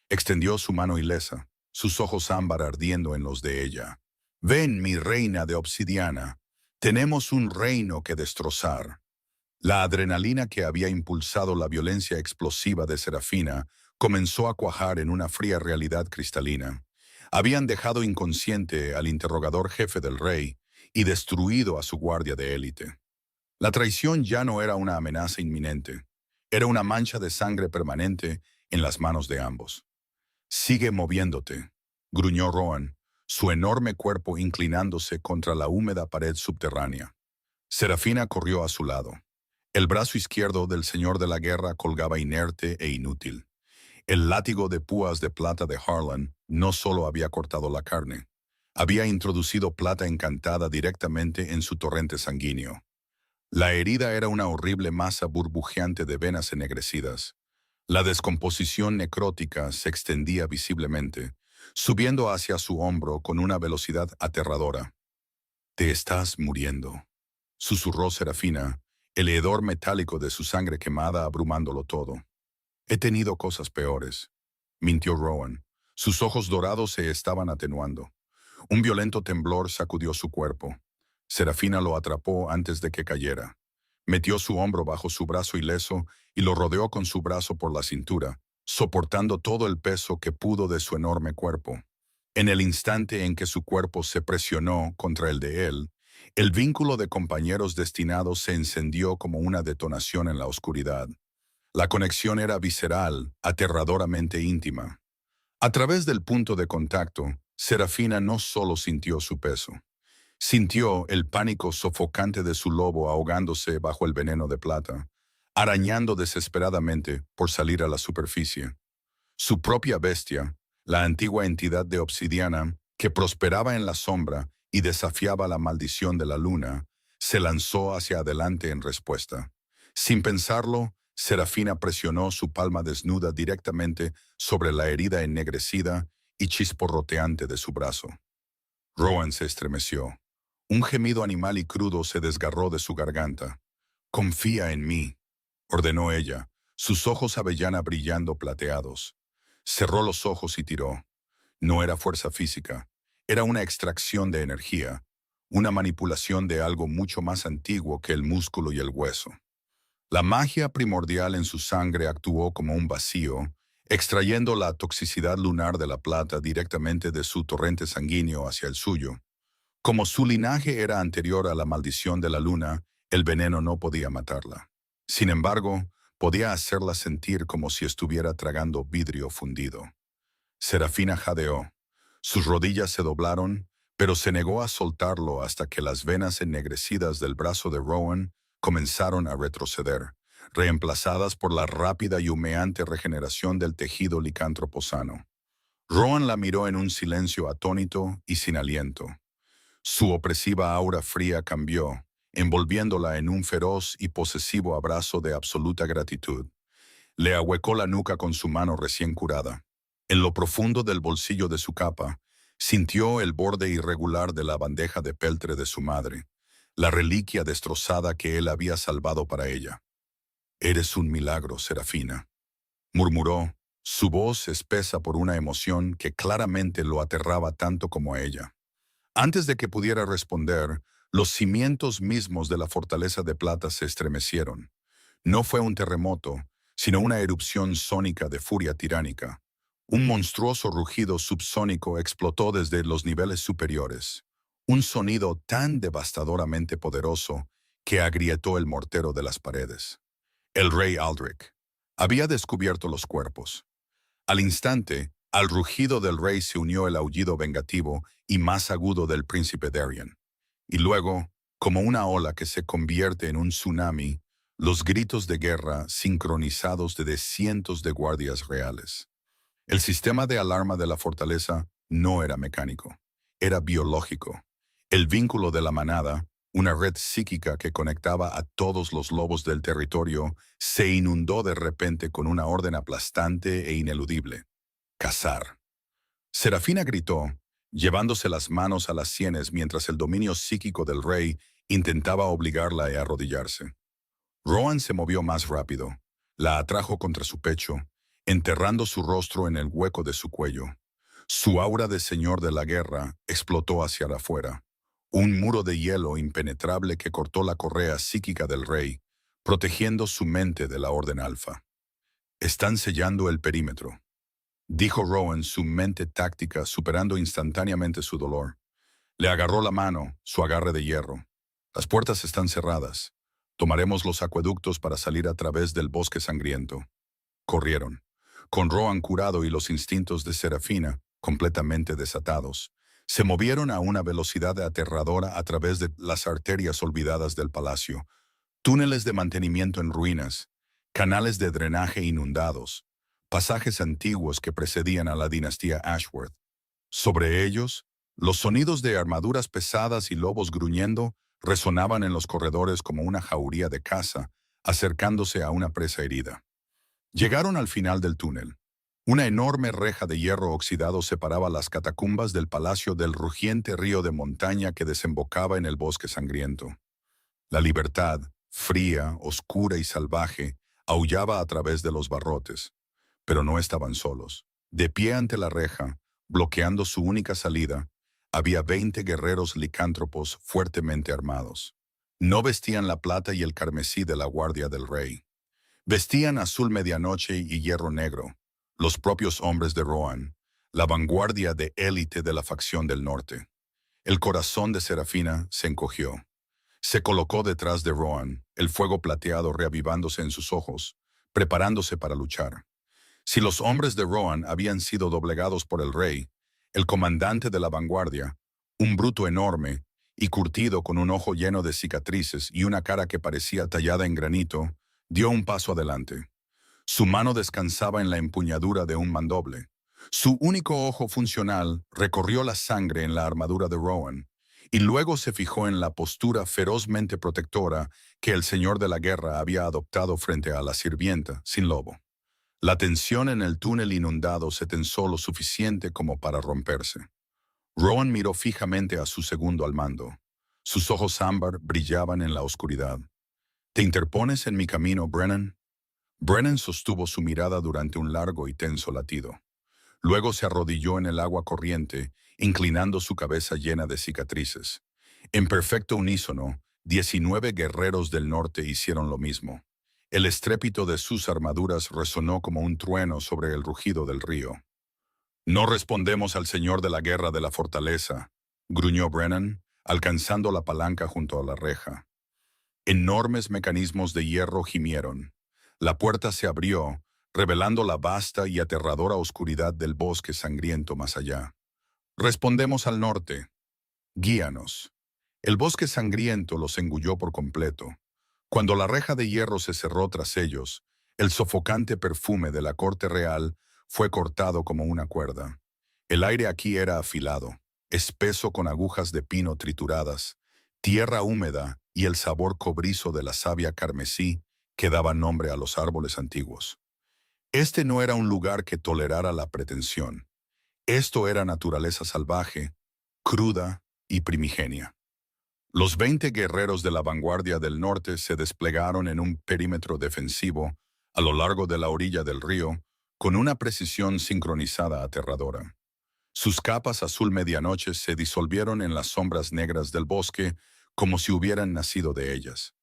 Extendió su mano ilesa, sus ojos ámbar ardiendo en los de ella. «Ven, mi reina de obsidiana. Tenemos un reino que destrozar». La adrenalina que había impulsado la violencia explosiva de Serafina comenzó a cuajar en una fría realidad cristalina. Habían dejado inconsciente al interrogador jefe del rey y destruido a su guardia de élite. La traición ya no era una amenaza inminente, era una mancha de sangre permanente en las manos de ambos. «Sigue moviéndote», gruñó Rowan, su enorme cuerpo inclinándose contra la húmeda pared subterránea. Serafina corrió a su lado. El brazo izquierdo del señor de la guerra colgaba inerte e inútil. El látigo de púas de plata de Harlan no solo había cortado la carne, había introducido plata encantada directamente en su torrente sanguíneo. La herida era una horrible masa burbujeante de venas ennegrecidas. La descomposición necrótica se extendía visiblemente, subiendo hacia su hombro con una velocidad aterradora. «Te estás muriendo», susurró Serafina, el hedor metálico de su sangre quemada abrumándolo todo. «He tenido cosas peores», mintió Rowan. Sus ojos dorados se estaban atenuando. Un violento temblor sacudió su cuerpo. Serafina lo atrapó antes de que cayera. Metió su hombro bajo su brazo ileso y lo rodeó con su brazo por la cintura, soportando todo el peso que pudo de su enorme cuerpo. En el instante en que su cuerpo se presionó contra el de él, el vínculo de compañeros destinados se encendió como una detonación en la oscuridad. La conexión era visceral, aterradoramente íntima. A través del punto de contacto, Serafina no solo sintió su peso. Sintió el pánico sofocante de su lobo ahogándose bajo el veneno de plata, arañando desesperadamente por salir a la superficie. Su propia bestia, la antigua entidad de obsidiana que prosperaba en la sombra y desafiaba la maldición de la luna, se lanzó hacia adelante en respuesta. Sin pensarlo, Serafina presionó su palma desnuda directamente sobre la herida ennegrecida y chisporroteante de su brazo. Rowan se estremeció. Un gemido animal y crudo se desgarró de su garganta. «Confía en mí», ordenó ella, sus ojos avellana brillando plateados. Cerró los ojos y tiró. No era fuerza física, era una extracción de energía, una manipulación de algo mucho más antiguo que el músculo y el hueso. La magia primordial en su sangre actuó como un vacío, extrayendo la toxicidad lunar de la plata directamente de su torrente sanguíneo hacia el suyo. Como su linaje era anterior a la maldición de la luna, el veneno no podía matarla. Sin embargo, podía hacerla sentir como si estuviera tragando vidrio fundido. Serafina jadeó. Sus rodillas se doblaron, pero se negó a soltarlo hasta que las venas ennegrecidas del brazo de Rowan comenzaron a retroceder, reemplazadas por la rápida y humeante regeneración del tejido licántropo sano. Rowan la miró en un silencio atónito y sin aliento. Su opresiva aura fría cambió, envolviéndola en un feroz y posesivo abrazo de absoluta gratitud. Le ahuecó la nuca con su mano recién curada. En lo profundo del bolsillo de su capa, sintió el borde irregular de la bandeja de peltre de su madre, la reliquia destrozada que él había salvado para ella. «Eres un milagro, Serafina», murmuró, su voz espesa por una emoción que claramente lo aterraba tanto como a ella. Antes de que pudiera responder, los cimientos mismos de la fortaleza de plata se estremecieron. No fue un terremoto, sino una erupción sónica de furia tiránica. Un monstruoso rugido subsónico explotó desde los niveles superiores. Un sonido tan devastadoramente poderoso que agrietó el mortero de las paredes. El rey Aldrich había descubierto los cuerpos. Al instante, al rugido del rey se unió el aullido vengativo y más agudo del príncipe Darien. Y luego, como una ola que se convierte en un tsunami, los gritos de guerra sincronizados de cientos de guardias reales. El sistema de alarma de la fortaleza no era mecánico, era biológico. El vínculo de la manada, una red psíquica que conectaba a todos los lobos del territorio, se inundó de repente con una orden aplastante e ineludible: cazar. Serafina gritó, llevándose las manos a las sienes mientras el dominio psíquico del rey intentaba obligarla a arrodillarse. Rohan se movió más rápido, la atrajo contra su pecho, enterrando su rostro en el hueco de su cuello. Su aura de señor de la guerra explotó hacia afuera, un muro de hielo impenetrable que cortó la correa psíquica del rey, protegiendo su mente de la Orden Alfa. Están sellando el perímetro, dijo Rowan, su mente táctica superando instantáneamente su dolor. Le agarró la mano, su agarre de hierro. Las puertas están cerradas. Tomaremos los acueductos para salir a través del bosque sangriento. Corrieron, con Rohan curado y los instintos de Serafina completamente desatados. Se movieron a una velocidad aterradora a través de las arterias olvidadas del palacio, túneles de mantenimiento en ruinas, canales de drenaje inundados, pasajes antiguos que precedían a la dinastía Ashworth. Sobre ellos, los sonidos de armaduras pesadas y lobos gruñendo resonaban en los corredores como una jauría de caza, acercándose a una presa herida. Llegaron al final del túnel. Una enorme reja de hierro oxidado separaba las catacumbas del palacio del rugiente río de montaña que desembocaba en el bosque sangriento. La libertad, fría, oscura y salvaje, aullaba a través de los barrotes. Pero no estaban solos. De pie ante la reja, bloqueando su única salida, había 20 guerreros licántropos fuertemente armados. No vestían la plata y el carmesí de la guardia del rey. Vestían azul medianoche y hierro negro, los propios hombres de Rohan, la vanguardia de élite de la facción del norte. El corazón de Serafina se encogió. Se colocó detrás de Rohan, el fuego plateado reavivándose en sus ojos, preparándose para luchar. Si los hombres de Rohan habían sido doblegados por el rey, el comandante de la vanguardia, un bruto enorme y curtido con un ojo lleno de cicatrices y una cara que parecía tallada en granito, dio un paso adelante. Su mano descansaba en la empuñadura de un mandoble. Su único ojo funcional recorrió la sangre en la armadura de Rohan, y luego se fijó en la postura ferozmente protectora que el señor de la guerra había adoptado frente a la sirvienta sin lobo. La tensión en el túnel inundado se tensó lo suficiente como para romperse. Rohan miró fijamente a su segundo al mando. Sus ojos ámbar brillaban en la oscuridad. ¿Te interpones en mi camino, Brennan? Brennan sostuvo su mirada durante un largo y tenso latido. Luego se arrodilló en el agua corriente, inclinando su cabeza llena de cicatrices. En perfecto unísono, 19 guerreros del norte hicieron lo mismo. El estrépito de sus armaduras resonó como un trueno sobre el rugido del río. «No respondemos al señor de la guerra de la fortaleza», gruñó Brennan, alcanzando la palanca junto a la reja. Enormes mecanismos de hierro gimieron. La puerta se abrió, revelando la vasta y aterradora oscuridad del bosque sangriento más allá. «Respondemos al norte. Guíanos». El bosque sangriento los engulló por completo. Cuando la reja de hierro se cerró tras ellos, el sofocante perfume de la corte real fue cortado como una cuerda. El aire aquí era afilado, espeso con agujas de pino trituradas, tierra húmeda y el sabor cobrizo de la savia carmesí que daba nombre a los árboles antiguos. Este no era un lugar que tolerara la pretensión. Esto era naturaleza salvaje, cruda y primigenia. Los 20 guerreros de la vanguardia del norte se desplegaron en un perímetro defensivo a lo largo de la orilla del río con una precisión sincronizada aterradora. Sus capas azul medianoche se disolvieron en las sombras negras del bosque como si hubieran nacido de ellas.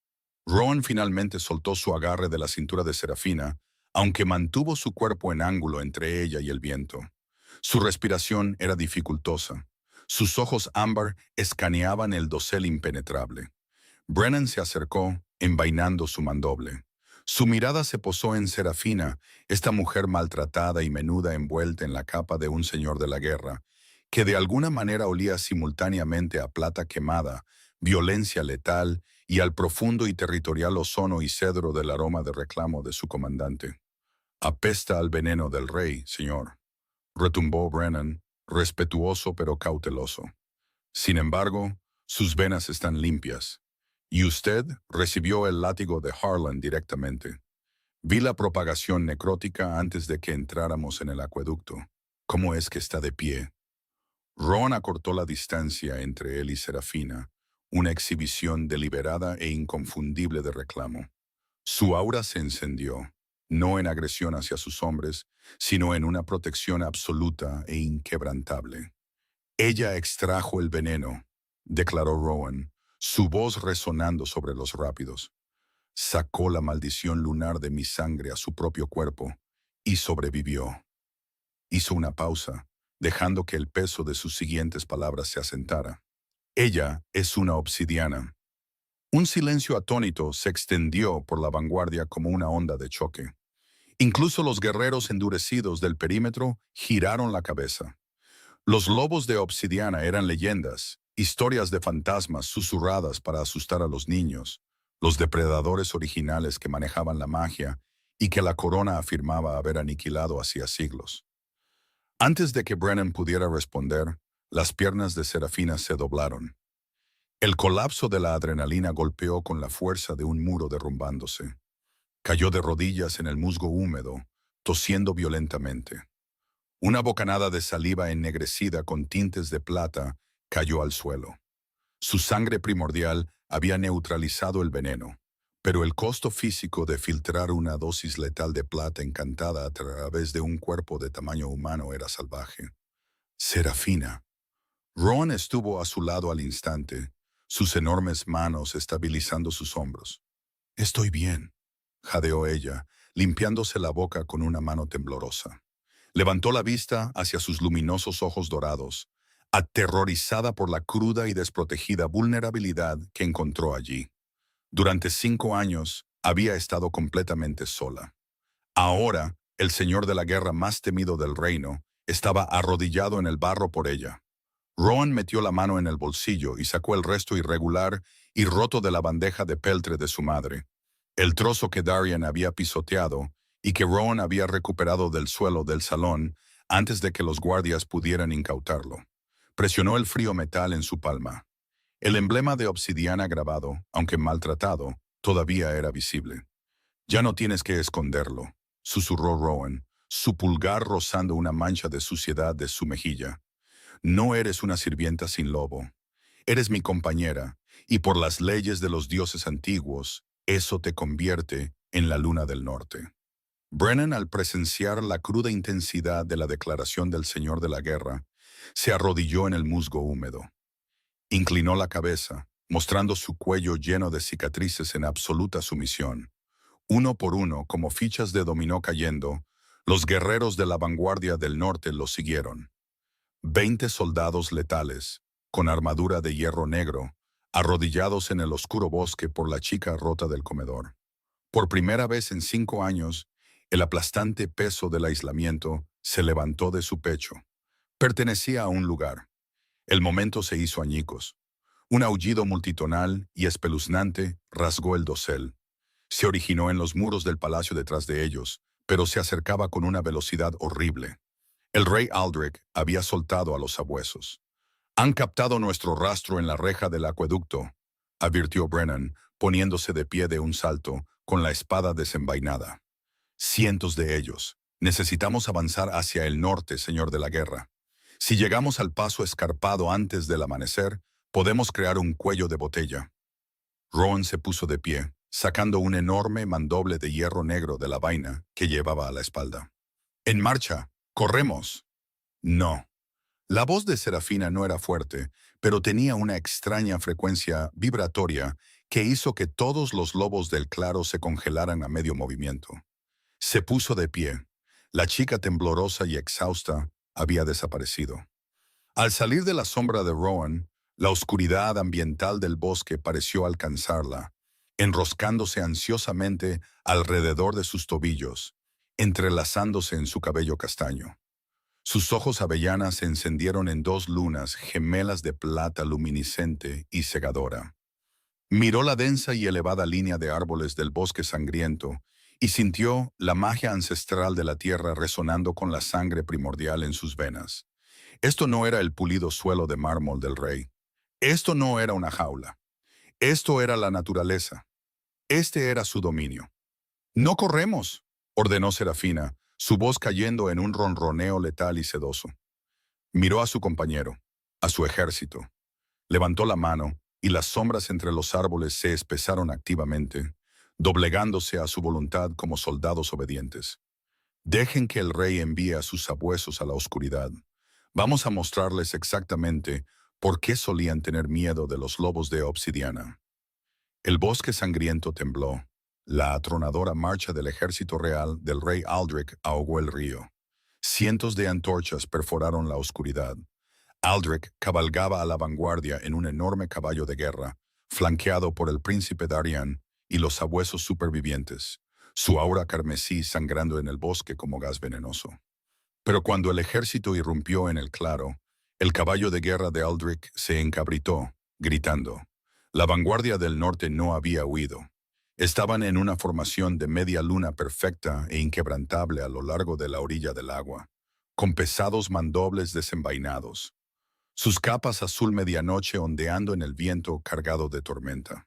Rohan finalmente soltó su agarre de la cintura de Serafina, aunque mantuvo su cuerpo en ángulo entre ella y el viento. Su respiración era dificultosa. Sus ojos ámbar escaneaban el dosel impenetrable. Brennan se acercó, envainando su mandoble. Su mirada se posó en Serafina, esta mujer maltratada y menuda envuelta en la capa de un señor de la guerra, que de alguna manera olía simultáneamente a plata quemada, violencia letal y al profundo y territorial ozono y cedro del aroma de reclamo de su comandante. «Apesta al veneno del rey, señor», retumbó Brennan, respetuoso pero cauteloso. «Sin embargo, sus venas están limpias. Y usted recibió el látigo de Harlan directamente. Vi la propagación necrótica antes de que entráramos en el acueducto. ¿Cómo es que está de pie?» Ron acortó la distancia entre él y Serafina, una exhibición deliberada e inconfundible de reclamo. Su aura se encendió, no en agresión hacia sus hombres, sino en una protección absoluta e inquebrantable. Ella extrajo el veneno, declaró Rowan, su voz resonando sobre los rápidos. Sacó la maldición lunar de mi sangre a su propio cuerpo y sobrevivió. Hizo una pausa, dejando que el peso de sus siguientes palabras se asentara. Ella es una obsidiana. Un silencio atónito se extendió por la vanguardia como una onda de choque. Incluso los guerreros endurecidos del perímetro giraron la cabeza. Los lobos de obsidiana eran leyendas, historias de fantasmas susurradas para asustar a los niños, los depredadores originales que manejaban la magia y que la corona afirmaba haber aniquilado hacía siglos. Antes de que Brennan pudiera responder, las piernas de Serafina se doblaron. El colapso de la adrenalina golpeó con la fuerza de un muro derrumbándose. Cayó de rodillas en el musgo húmedo, tosiendo violentamente. Una bocanada de saliva ennegrecida con tintes de plata cayó al suelo. Su sangre primordial había neutralizado el veneno, pero el costo físico de filtrar una dosis letal de plata encantada a través de un cuerpo de tamaño humano era salvaje. Serafina. Ron estuvo a su lado al instante, sus enormes manos estabilizando sus hombros. «Estoy bien», jadeó ella, limpiándose la boca con una mano temblorosa. Levantó la vista hacia sus luminosos ojos dorados, aterrorizada por la cruda y desprotegida vulnerabilidad que encontró allí. Durante 5 años había estado completamente sola. Ahora, el señor de la guerra más temido del reino estaba arrodillado en el barro por ella. Rowan metió la mano en el bolsillo y sacó el resto irregular y roto de la bandeja de peltre de su madre, el trozo que Darian había pisoteado y que Rowan había recuperado del suelo del salón antes de que los guardias pudieran incautarlo. Presionó el frío metal en su palma. El emblema de obsidiana grabado, aunque maltratado, todavía era visible. «Ya no tienes que esconderlo», susurró Rowan, su pulgar rozando una mancha de suciedad de su mejilla. «No eres una sirvienta sin lobo. Eres mi compañera, y por las leyes de los dioses antiguos, eso te convierte en la luna del norte». Brennan, al presenciar la cruda intensidad de la declaración del señor de la guerra, se arrodilló en el musgo húmedo. Inclinó la cabeza, mostrando su cuello lleno de cicatrices en absoluta sumisión. Uno por uno, como fichas de dominó cayendo, los guerreros de la vanguardia del norte lo siguieron. 20 soldados letales, con armadura de hierro negro, arrodillados en el oscuro bosque por la chica rota del comedor. Por primera vez en 5 años, el aplastante peso del aislamiento se levantó de su pecho. Pertenecía a un lugar. El momento se hizo añicos. Un aullido multitonal y espeluznante rasgó el dosel. Se originó en los muros del palacio detrás de ellos, pero se acercaba con una velocidad horrible. El rey Aldrich había soltado a los sabuesos. «Han captado nuestro rastro en la reja del acueducto», advirtió Brennan, poniéndose de pie de un salto, con la espada desenvainada. «Cientos de ellos. Necesitamos avanzar hacia el norte, señor de la guerra. Si llegamos al paso escarpado antes del amanecer, podemos crear un cuello de botella». Rowan se puso de pie, sacando un enorme mandoble de hierro negro de la vaina que llevaba a la espalda. «En marcha. ¡Corremos!». «No». La voz de Serafina no era fuerte, pero tenía una extraña frecuencia vibratoria que hizo que todos los lobos del claro se congelaran a medio movimiento. Se puso de pie. La chica temblorosa y exhausta había desaparecido. Al salir de la sombra de Rowan, la oscuridad ambiental del bosque pareció alcanzarla, enroscándose ansiosamente alrededor de sus tobillos, entrelazándose en su cabello castaño. Sus ojos avellanas se encendieron en 2 lunas gemelas de plata luminiscente y cegadora. Miró la densa y elevada línea de árboles del bosque sangriento y sintió la magia ancestral de la tierra resonando con la sangre primordial en sus venas. Esto no era el pulido suelo de mármol del rey. Esto no era una jaula. Esto era la naturaleza. Este era su dominio. «No corremos», ordenó Serafina, su voz cayendo en un ronroneo letal y sedoso. Miró a su compañero. a su ejército. Levantó la mano, y las sombras entre los árboles se espesaron activamente, doblegándose a su voluntad como soldados obedientes. Dejen que el rey envíe a sus sabuesos a la oscuridad. Vamos a mostrarles exactamente por qué solían tener miedo de los lobos de obsidiana. El bosque sangriento tembló. La atronadora marcha del ejército real del rey Aldrich ahogó el río. Cientos de antorchas perforaron la oscuridad. Aldrich cabalgaba a la vanguardia en un enorme caballo de guerra, flanqueado por el príncipe Darien y los sabuesos supervivientes, su aura carmesí sangrando en el bosque como gas venenoso. Pero cuando el ejército irrumpió en el claro, el caballo de guerra de Aldrich se encabritó, gritando. La vanguardia del norte no había huido. Estaban en una formación de media luna perfecta e inquebrantable a lo largo de la orilla del agua, con pesados mandobles desenvainados, sus capas azul medianoche ondeando en el viento cargado de tormenta.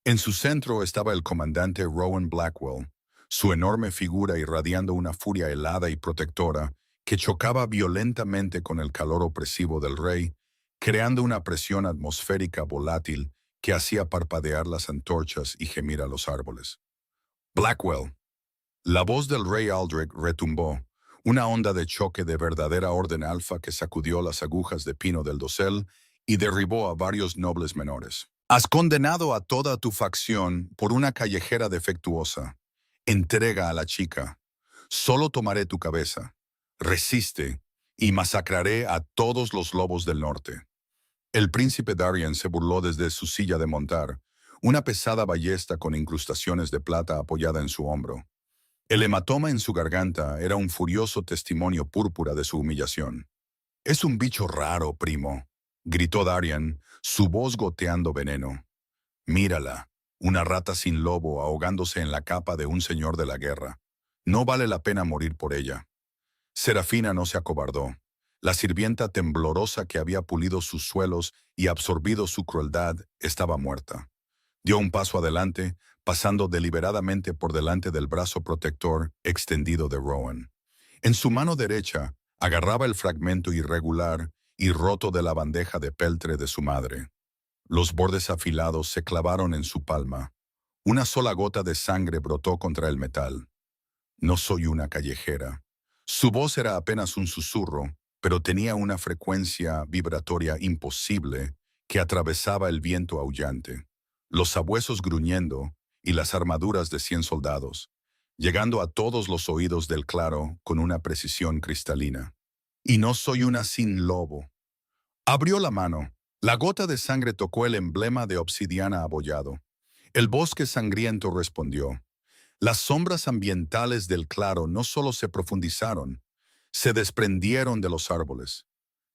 En su centro estaba el comandante Rowan Blackwell, su enorme figura irradiando una furia helada y protectora que chocaba violentamente con el calor opresivo del rey, creando una presión atmosférica volátil que hacía parpadear las antorchas y gemir a los árboles. Blackwell. La voz del rey Aldrich retumbó, una onda de choque de verdadera orden alfa que sacudió las agujas de pino del dosel y derribó a varios nobles menores. Has condenado a toda tu facción por una callejera defectuosa. Entrega a la chica. Solo tomaré tu cabeza. Resiste, y masacraré a todos los lobos del norte. El príncipe Darien se burló desde su silla de montar, una pesada ballesta con incrustaciones de plata apoyada en su hombro. El hematoma en su garganta era un furioso testimonio púrpura de su humillación. «Es un bicho raro, primo», gritó Darien, su voz goteando veneno. «Mírala, una rata sin lobo ahogándose en la capa de un señor de la guerra. No vale la pena morir por ella». Serafina no se acobardó. La sirvienta temblorosa que había pulido sus suelos y absorbido su crueldad estaba muerta. Dio un paso adelante, pasando deliberadamente por delante del brazo protector extendido de Rowan. En su mano derecha agarraba el fragmento irregular y roto de la bandeja de peltre de su madre. Los bordes afilados se clavaron en su palma. Una sola gota de sangre brotó contra el metal. «No soy una callejera». Su voz era apenas un susurro, pero tenía una frecuencia vibratoria imposible que atravesaba el viento aullante, los sabuesos gruñendo y las armaduras de 100 soldados, llegando a todos los oídos del claro con una precisión cristalina. «Y no soy una sin lobo». Abrió la mano. La gota de sangre tocó el emblema de obsidiana abollado. El bosque sangriento respondió. Las sombras ambientales del claro no solo se profundizaron, se desprendieron de los árboles.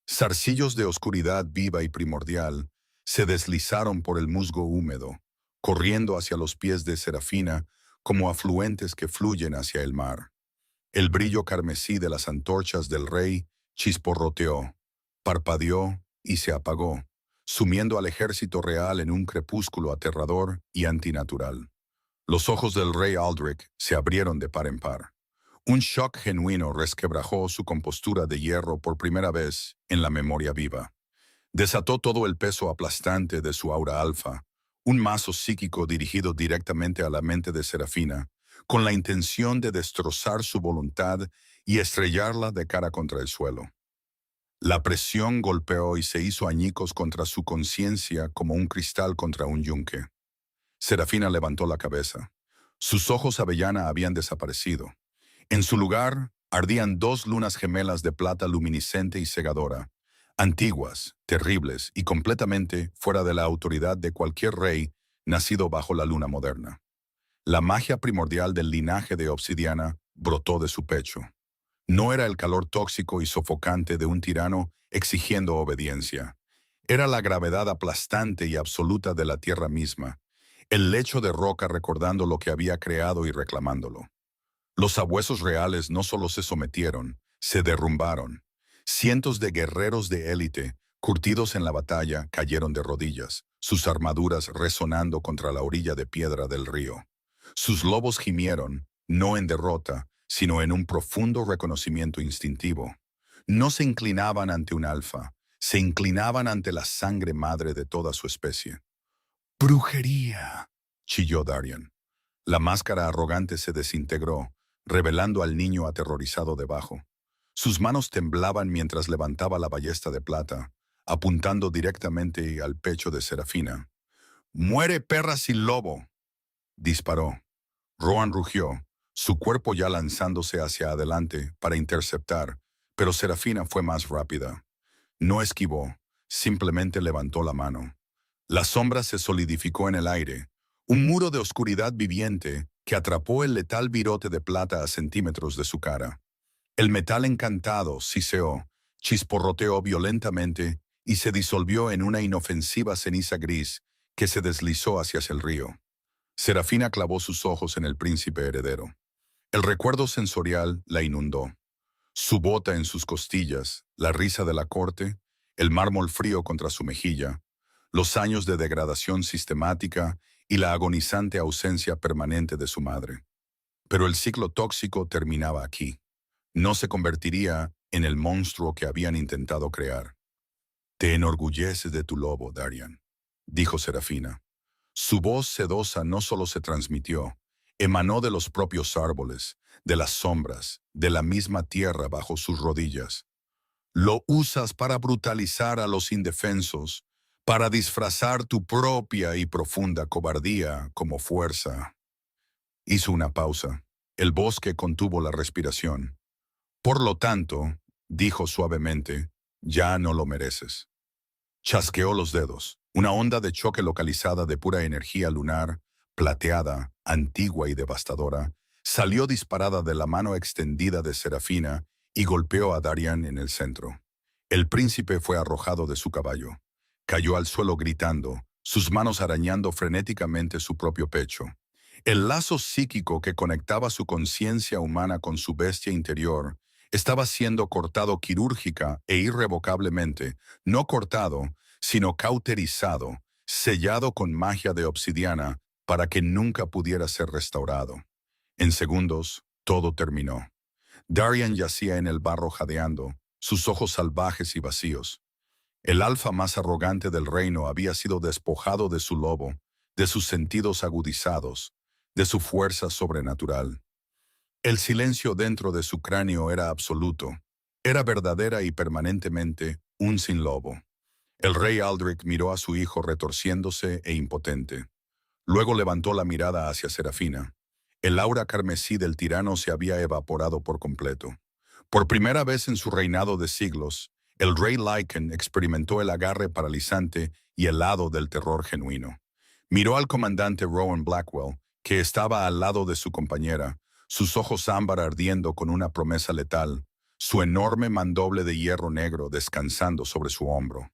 Zarcillos de oscuridad viva y primordial se deslizaron por el musgo húmedo, corriendo hacia los pies de Serafina como afluentes que fluyen hacia el mar. El brillo carmesí de las antorchas del rey chisporroteó, parpadeó y se apagó, sumiendo al ejército real en un crepúsculo aterrador y antinatural. Los ojos del rey Aldrich se abrieron de par en par. Un shock genuino resquebrajó su compostura de hierro por primera vez en la memoria viva. Desató todo el peso aplastante de su aura alfa, un mazo psíquico dirigido directamente a la mente de Serafina, con la intención de destrozar su voluntad y estrellarla de cara contra el suelo. La presión golpeó y se hizo añicos contra su conciencia como un cristal contra un yunque. Serafina levantó la cabeza. Sus ojos avellana habían desaparecido. En su lugar, ardían dos lunas gemelas de plata luminiscente y cegadora, antiguas, terribles y completamente fuera de la autoridad de cualquier rey nacido bajo la luna moderna. La magia primordial del linaje de obsidiana brotó de su pecho. No era el calor tóxico y sofocante de un tirano exigiendo obediencia. Era la gravedad aplastante y absoluta de la tierra misma, el lecho de roca recordando lo que había creado y reclamándolo. Los sabuesos reales no solo se sometieron, se derrumbaron. Cientos de guerreros de élite, curtidos en la batalla, cayeron de rodillas, sus armaduras resonando contra la orilla de piedra del río. Sus lobos gimieron, no en derrota, sino en un profundo reconocimiento instintivo. No se inclinaban ante un alfa, Se inclinaban ante la sangre madre de toda su especie. ¡Brujería!, chilló Darian. La máscara arrogante se desintegró, revelando al niño aterrorizado debajo. Sus manos temblaban mientras levantaba la ballesta de plata, apuntando directamente al pecho de Serafina. ¡Muere, perra sin lobo!, disparó. Rohan rugió, su cuerpo ya lanzándose hacia adelante para interceptar, pero Serafina fue más rápida. No esquivó, simplemente levantó la mano. La sombra se solidificó en el aire, un muro de oscuridad viviente que atrapó el letal virote de plata a centímetros de su cara. El metal encantado siseó, chisporroteó violentamente y se disolvió en una inofensiva ceniza gris que se deslizó hacia el río. Serafina clavó sus ojos en el príncipe heredero. El recuerdo sensorial la inundó. Su bota en sus costillas, la risa de la corte, el mármol frío contra su mejilla, los años de degradación sistemática y la agonizante ausencia permanente de su madre. Pero el ciclo tóxico terminaba aquí. No se convertiría en el monstruo que habían intentado crear. «Te enorgulleces de tu lobo, Darian», dijo Serafina. Su voz sedosa no solo se transmitió, emanó de los propios árboles, de las sombras, de la misma tierra bajo sus rodillas. Lo usas para brutalizar a los indefensos, para disfrazar tu propia y profunda cobardía como fuerza. Hizo una pausa. El bosque contuvo la respiración. Por lo tanto, dijo suavemente, ya no lo mereces. Chasqueó los dedos. Una onda de choque localizada de pura energía lunar, plateada, antigua y devastadora, salió disparada de la mano extendida de Serafina y golpeó a Darian en el centro. El príncipe fue arrojado de su caballo. Cayó al suelo gritando, sus manos arañando frenéticamente su propio pecho. El lazo psíquico que conectaba su conciencia humana con su bestia interior estaba siendo cortado quirúrgica e irrevocablemente, no cortado, sino cauterizado, sellado con magia de obsidiana para que nunca pudiera ser restaurado. En segundos, todo terminó. Darian yacía en el barro jadeando, sus ojos salvajes y vacíos. El alfa más arrogante del reino había sido despojado de su lobo, de sus sentidos agudizados, de su fuerza sobrenatural. El silencio dentro de su cráneo era absoluto, era verdadera y permanentemente un sin lobo. El rey Aldrich miró a su hijo retorciéndose e impotente. Luego levantó la mirada hacia Serafina. El aura carmesí del tirano se había evaporado por completo. Por primera vez en su reinado de siglos, el rey Lycan experimentó el agarre paralizante y helado del terror genuino. Miró al comandante Rowan Blackwell, que estaba al lado de su compañera, sus ojos ámbar ardiendo con una promesa letal, su enorme mandoble de hierro negro descansando sobre su hombro.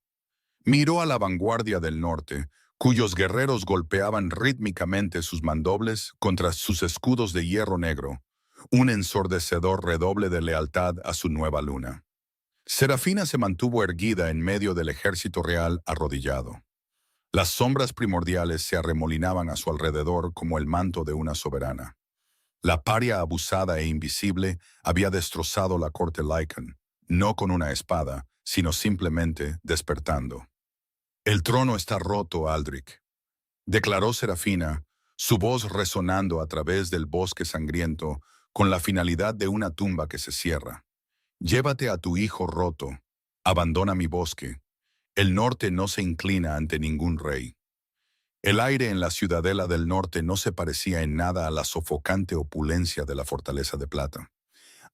Miró a la vanguardia del norte, cuyos guerreros golpeaban rítmicamente sus mandobles contra sus escudos de hierro negro, un ensordecedor redoble de lealtad a su nueva luna. Serafina se mantuvo erguida en medio del ejército real arrodillado. Las sombras primordiales se arremolinaban a su alrededor como el manto de una soberana. La paria abusada e invisible había destrozado la corte Lycan, no con una espada, sino simplemente despertando. «El trono está roto, Aldrich», declaró Serafina, su voz resonando a través del bosque sangriento con la finalidad de una tumba que se cierra. «Llévate a tu hijo roto, abandona mi bosque. El norte no se inclina ante ningún rey». El aire en la ciudadela del norte no se parecía en nada a la sofocante opulencia de la fortaleza de plata.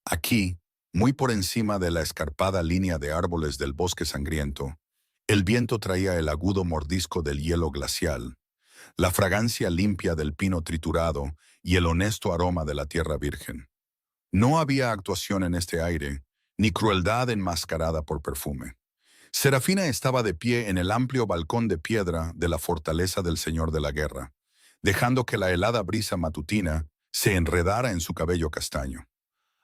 Aquí, muy por encima de la escarpada línea de árboles del bosque sangriento, el viento traía el agudo mordisco del hielo glacial, la fragancia limpia del pino triturado y el honesto aroma de la tierra virgen. No había actuación en este aire, ni crueldad enmascarada por perfume. Serafina estaba de pie en el amplio balcón de piedra de la fortaleza del Señor de la Guerra, dejando que la helada brisa matutina se enredara en su cabello castaño.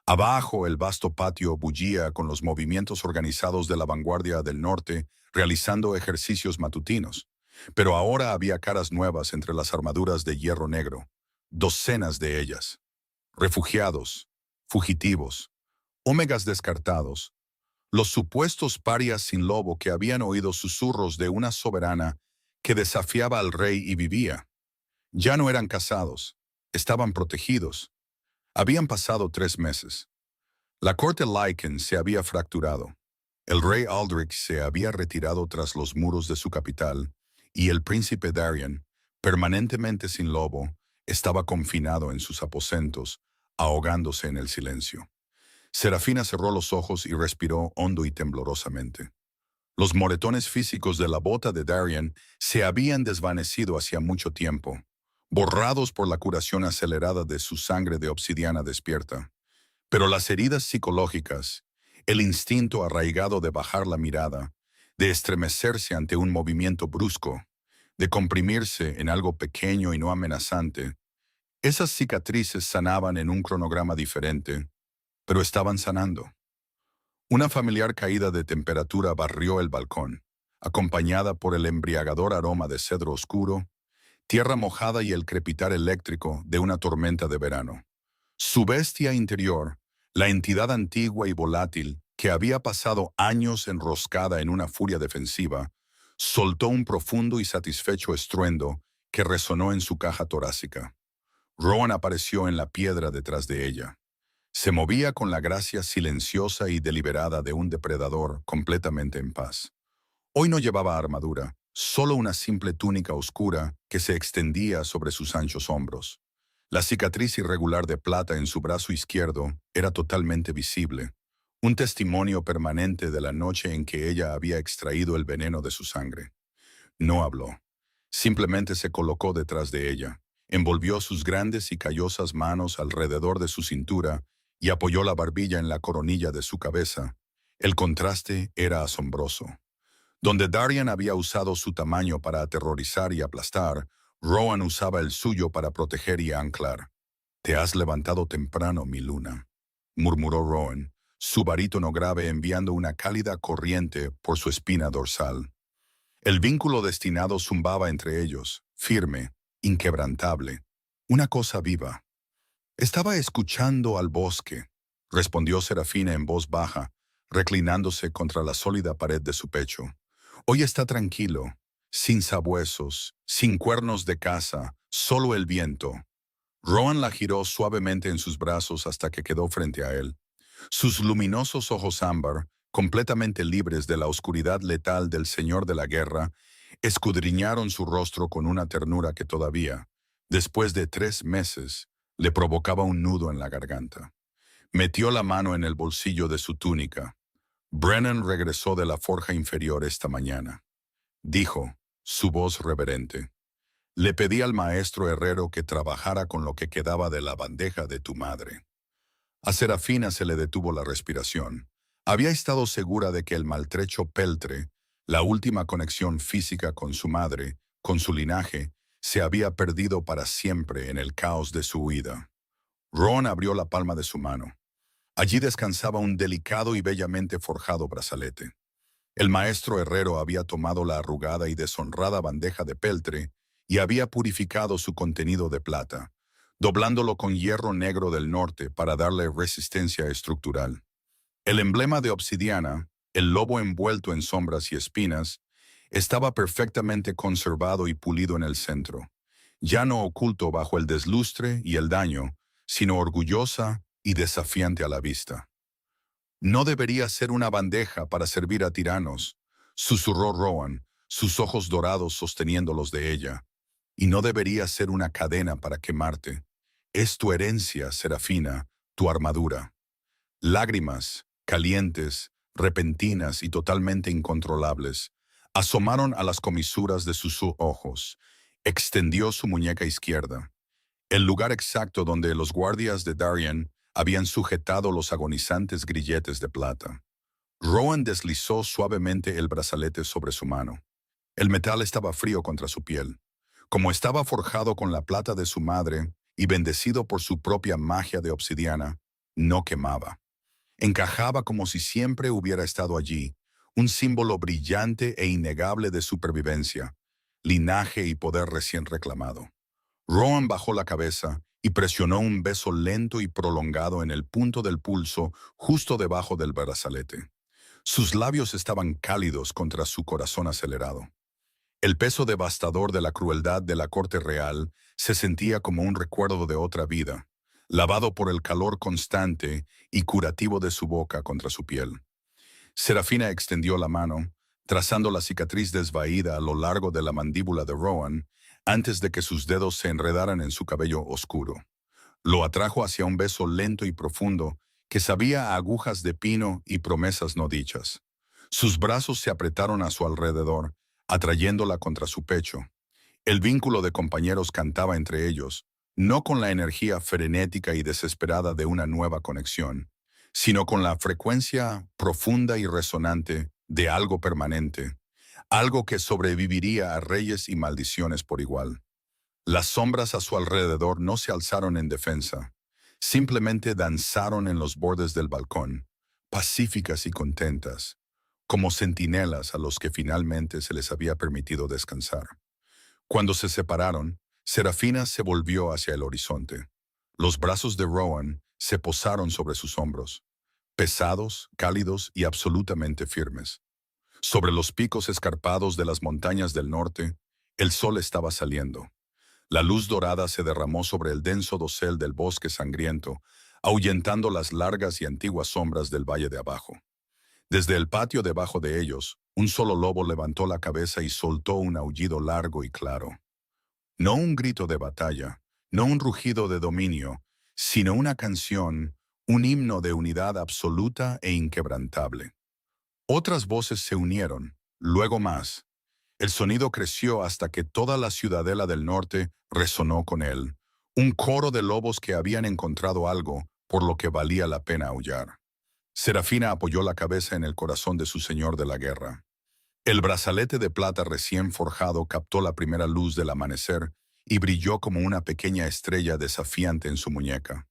Abajo el vasto patio bullía con los movimientos organizados de la vanguardia del norte realizando ejercicios matutinos, pero ahora había caras nuevas entre las armaduras de hierro negro, docenas de ellas. Refugiados, fugitivos, ómegas descartados, Los supuestos parias sin lobo que habían oído susurros de una soberana que desafiaba al rey y vivía. Ya no eran casados, estaban protegidos. Habían pasado 3 meses. La corte Lycan se había fracturado. El rey Aldrich se había retirado tras los muros de su capital y el príncipe Darian, permanentemente sin lobo, estaba confinado en sus aposentos, ahogándose en el silencio. Serafina cerró los ojos y respiró hondo y temblorosamente. Los moretones físicos de la bota de Darian se habían desvanecido hacía mucho tiempo, borrados por la curación acelerada de su sangre de obsidiana despierta. Pero las heridas psicológicas, el instinto arraigado de bajar la mirada, de estremecerse ante un movimiento brusco, de comprimirse en algo pequeño y no amenazante, esas cicatrices sanaban en un cronograma diferente, pero estaban sanando. Una familiar caída de temperatura barrió el balcón, acompañada por el embriagador aroma de cedro oscuro, tierra mojada y el crepitar eléctrico de una tormenta de verano. Su bestia interior, la entidad antigua y volátil que había pasado años enroscada en una furia defensiva, soltó un profundo y satisfecho estruendo que resonó en su caja torácica. Rowan apareció en la piedra detrás de ella. Se movía con la gracia silenciosa y deliberada de un depredador completamente en paz. Hoy no llevaba armadura, solo una simple túnica oscura que se extendía sobre sus anchos hombros. La cicatriz irregular de plata en su brazo izquierdo era totalmente visible, un testimonio permanente de la noche en que ella había extraído el veneno de su sangre. No habló. Simplemente se colocó detrás de ella, envolvió sus grandes y callosas manos alrededor de su cintura y apoyó la barbilla en la coronilla de su cabeza. El contraste era asombroso. Donde Darian había usado su tamaño para aterrorizar y aplastar, Rowan usaba el suyo para proteger y anclar. «Te has levantado temprano, mi luna», murmuró Rowan, su barítono grave enviando una cálida corriente por su espina dorsal. El vínculo destinado zumbaba entre ellos, firme, inquebrantable, una cosa viva. «Estaba escuchando al bosque», respondió Serafina en voz baja, reclinándose contra la sólida pared de su pecho. «Hoy está tranquilo, sin sabuesos, sin cuernos de caza, solo el viento». Rowan la giró suavemente en sus brazos hasta que quedó frente a él. Sus luminosos ojos ámbar, completamente libres de la oscuridad letal del señor de la guerra, escudriñaron su rostro con una ternura que todavía, después de 3 meses, le provocaba un nudo en la garganta. Metió la mano en el bolsillo de su túnica. «Brennan regresó de la forja inferior esta mañana», dijo, su voz reverente. «Le pedí al maestro herrero que trabajara con lo que quedaba de la bandeja de tu madre». A Serafina se le detuvo la respiración. Había estado segura de que el maltrecho Peltre, la última conexión física con su madre, con su linaje, se había perdido para siempre en el caos de su huida. Ron abrió la palma de su mano. Allí descansaba un delicado y bellamente forjado brazalete. El maestro herrero había tomado la arrugada y deshonrada bandeja de peltre y había purificado su contenido de plata, doblándolo con hierro negro del norte para darle resistencia estructural. El emblema de obsidiana, el lobo envuelto en sombras y espinas, estaba perfectamente conservado y pulido en el centro, ya no oculto bajo el deslustre y el daño, sino orgullosa y desafiante a la vista. «No debería ser una bandeja para servir a tiranos», susurró Rowan, sus ojos dorados sosteniendo los de ella. «Y no debería ser una cadena para quemarte. Es tu herencia, Serafina, tu armadura». Lágrimas, calientes, repentinas y totalmente incontrolables, asomaron a las comisuras de sus ojos. Extendió su muñeca izquierda, el lugar exacto donde los guardias de Darian habían sujetado los agonizantes grilletes de plata. Rowan deslizó suavemente el brazalete sobre su mano. El metal estaba frío contra su piel. Como estaba forjado con la plata de su madre y bendecido por su propia magia de obsidiana, no quemaba. Encajaba como si siempre hubiera estado allí, un símbolo brillante e innegable de supervivencia, linaje y poder recién reclamado. Rowan bajó la cabeza y presionó un beso lento y prolongado en el punto del pulso justo debajo del brazalete. Sus labios estaban cálidos contra su corazón acelerado. El peso devastador de la crueldad de la corte real se sentía como un recuerdo de otra vida, lavado por el calor constante y curativo de su boca contra su piel. Serafina extendió la mano, trazando la cicatriz desvaída a lo largo de la mandíbula de Rowan, antes de que sus dedos se enredaran en su cabello oscuro. Lo atrajo hacia un beso lento y profundo que sabía a agujas de pino y promesas no dichas. Sus brazos se apretaron a su alrededor, atrayéndola contra su pecho. El vínculo de compañeros cantaba entre ellos, no con la energía frenética y desesperada de una nueva conexión, sino con la frecuencia profunda y resonante de algo permanente, algo que sobreviviría a reyes y maldiciones por igual. Las sombras a su alrededor no se alzaron en defensa, simplemente danzaron en los bordes del balcón, pacíficas y contentas, como centinelas a los que finalmente se les había permitido descansar. Cuando se separaron, Serafina se volvió hacia el horizonte. Los brazos de Rowan se posaron sobre sus hombros, pesados, cálidos y absolutamente firmes. Sobre los picos escarpados de las montañas del norte, el sol estaba saliendo. La luz dorada se derramó sobre el denso dosel del bosque sangriento, ahuyentando las largas y antiguas sombras del valle de abajo. Desde el patio debajo de ellos, un solo lobo levantó la cabeza y soltó un aullido largo y claro. No un grito de batalla, no un rugido de dominio, sino una canción, un himno de unidad absoluta e inquebrantable. Otras voces se unieron, luego más. El sonido creció hasta que toda la ciudadela del norte resonó con él, un coro de lobos que habían encontrado algo por lo que valía la pena aullar. Serafina apoyó la cabeza en el corazón de su señor de la guerra. El brazalete de plata recién forjado captó la primera luz del amanecer y brilló como una pequeña estrella desafiante en su muñeca.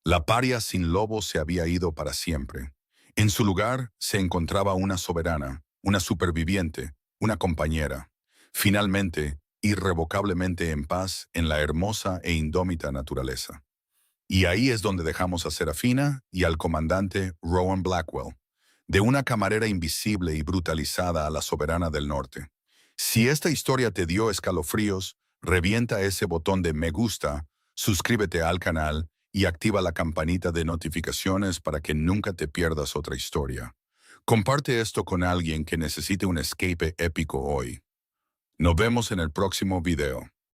La paria sin lobo se había ido para siempre. En su lugar se encontraba una soberana, una superviviente, una compañera, finalmente, irrevocablemente en paz en la hermosa e indómita naturaleza. Y ahí es donde dejamos a Serafina y al comandante Rowan Blackwell, de una camarera invisible y brutalizada a la soberana del norte. Si esta historia te dio escalofríos, revienta ese botón de me gusta, suscríbete al canal y activa la campanita de notificaciones para que nunca te pierdas otra historia. Comparte esto con alguien que necesite un escape épico hoy. Nos vemos en el próximo video.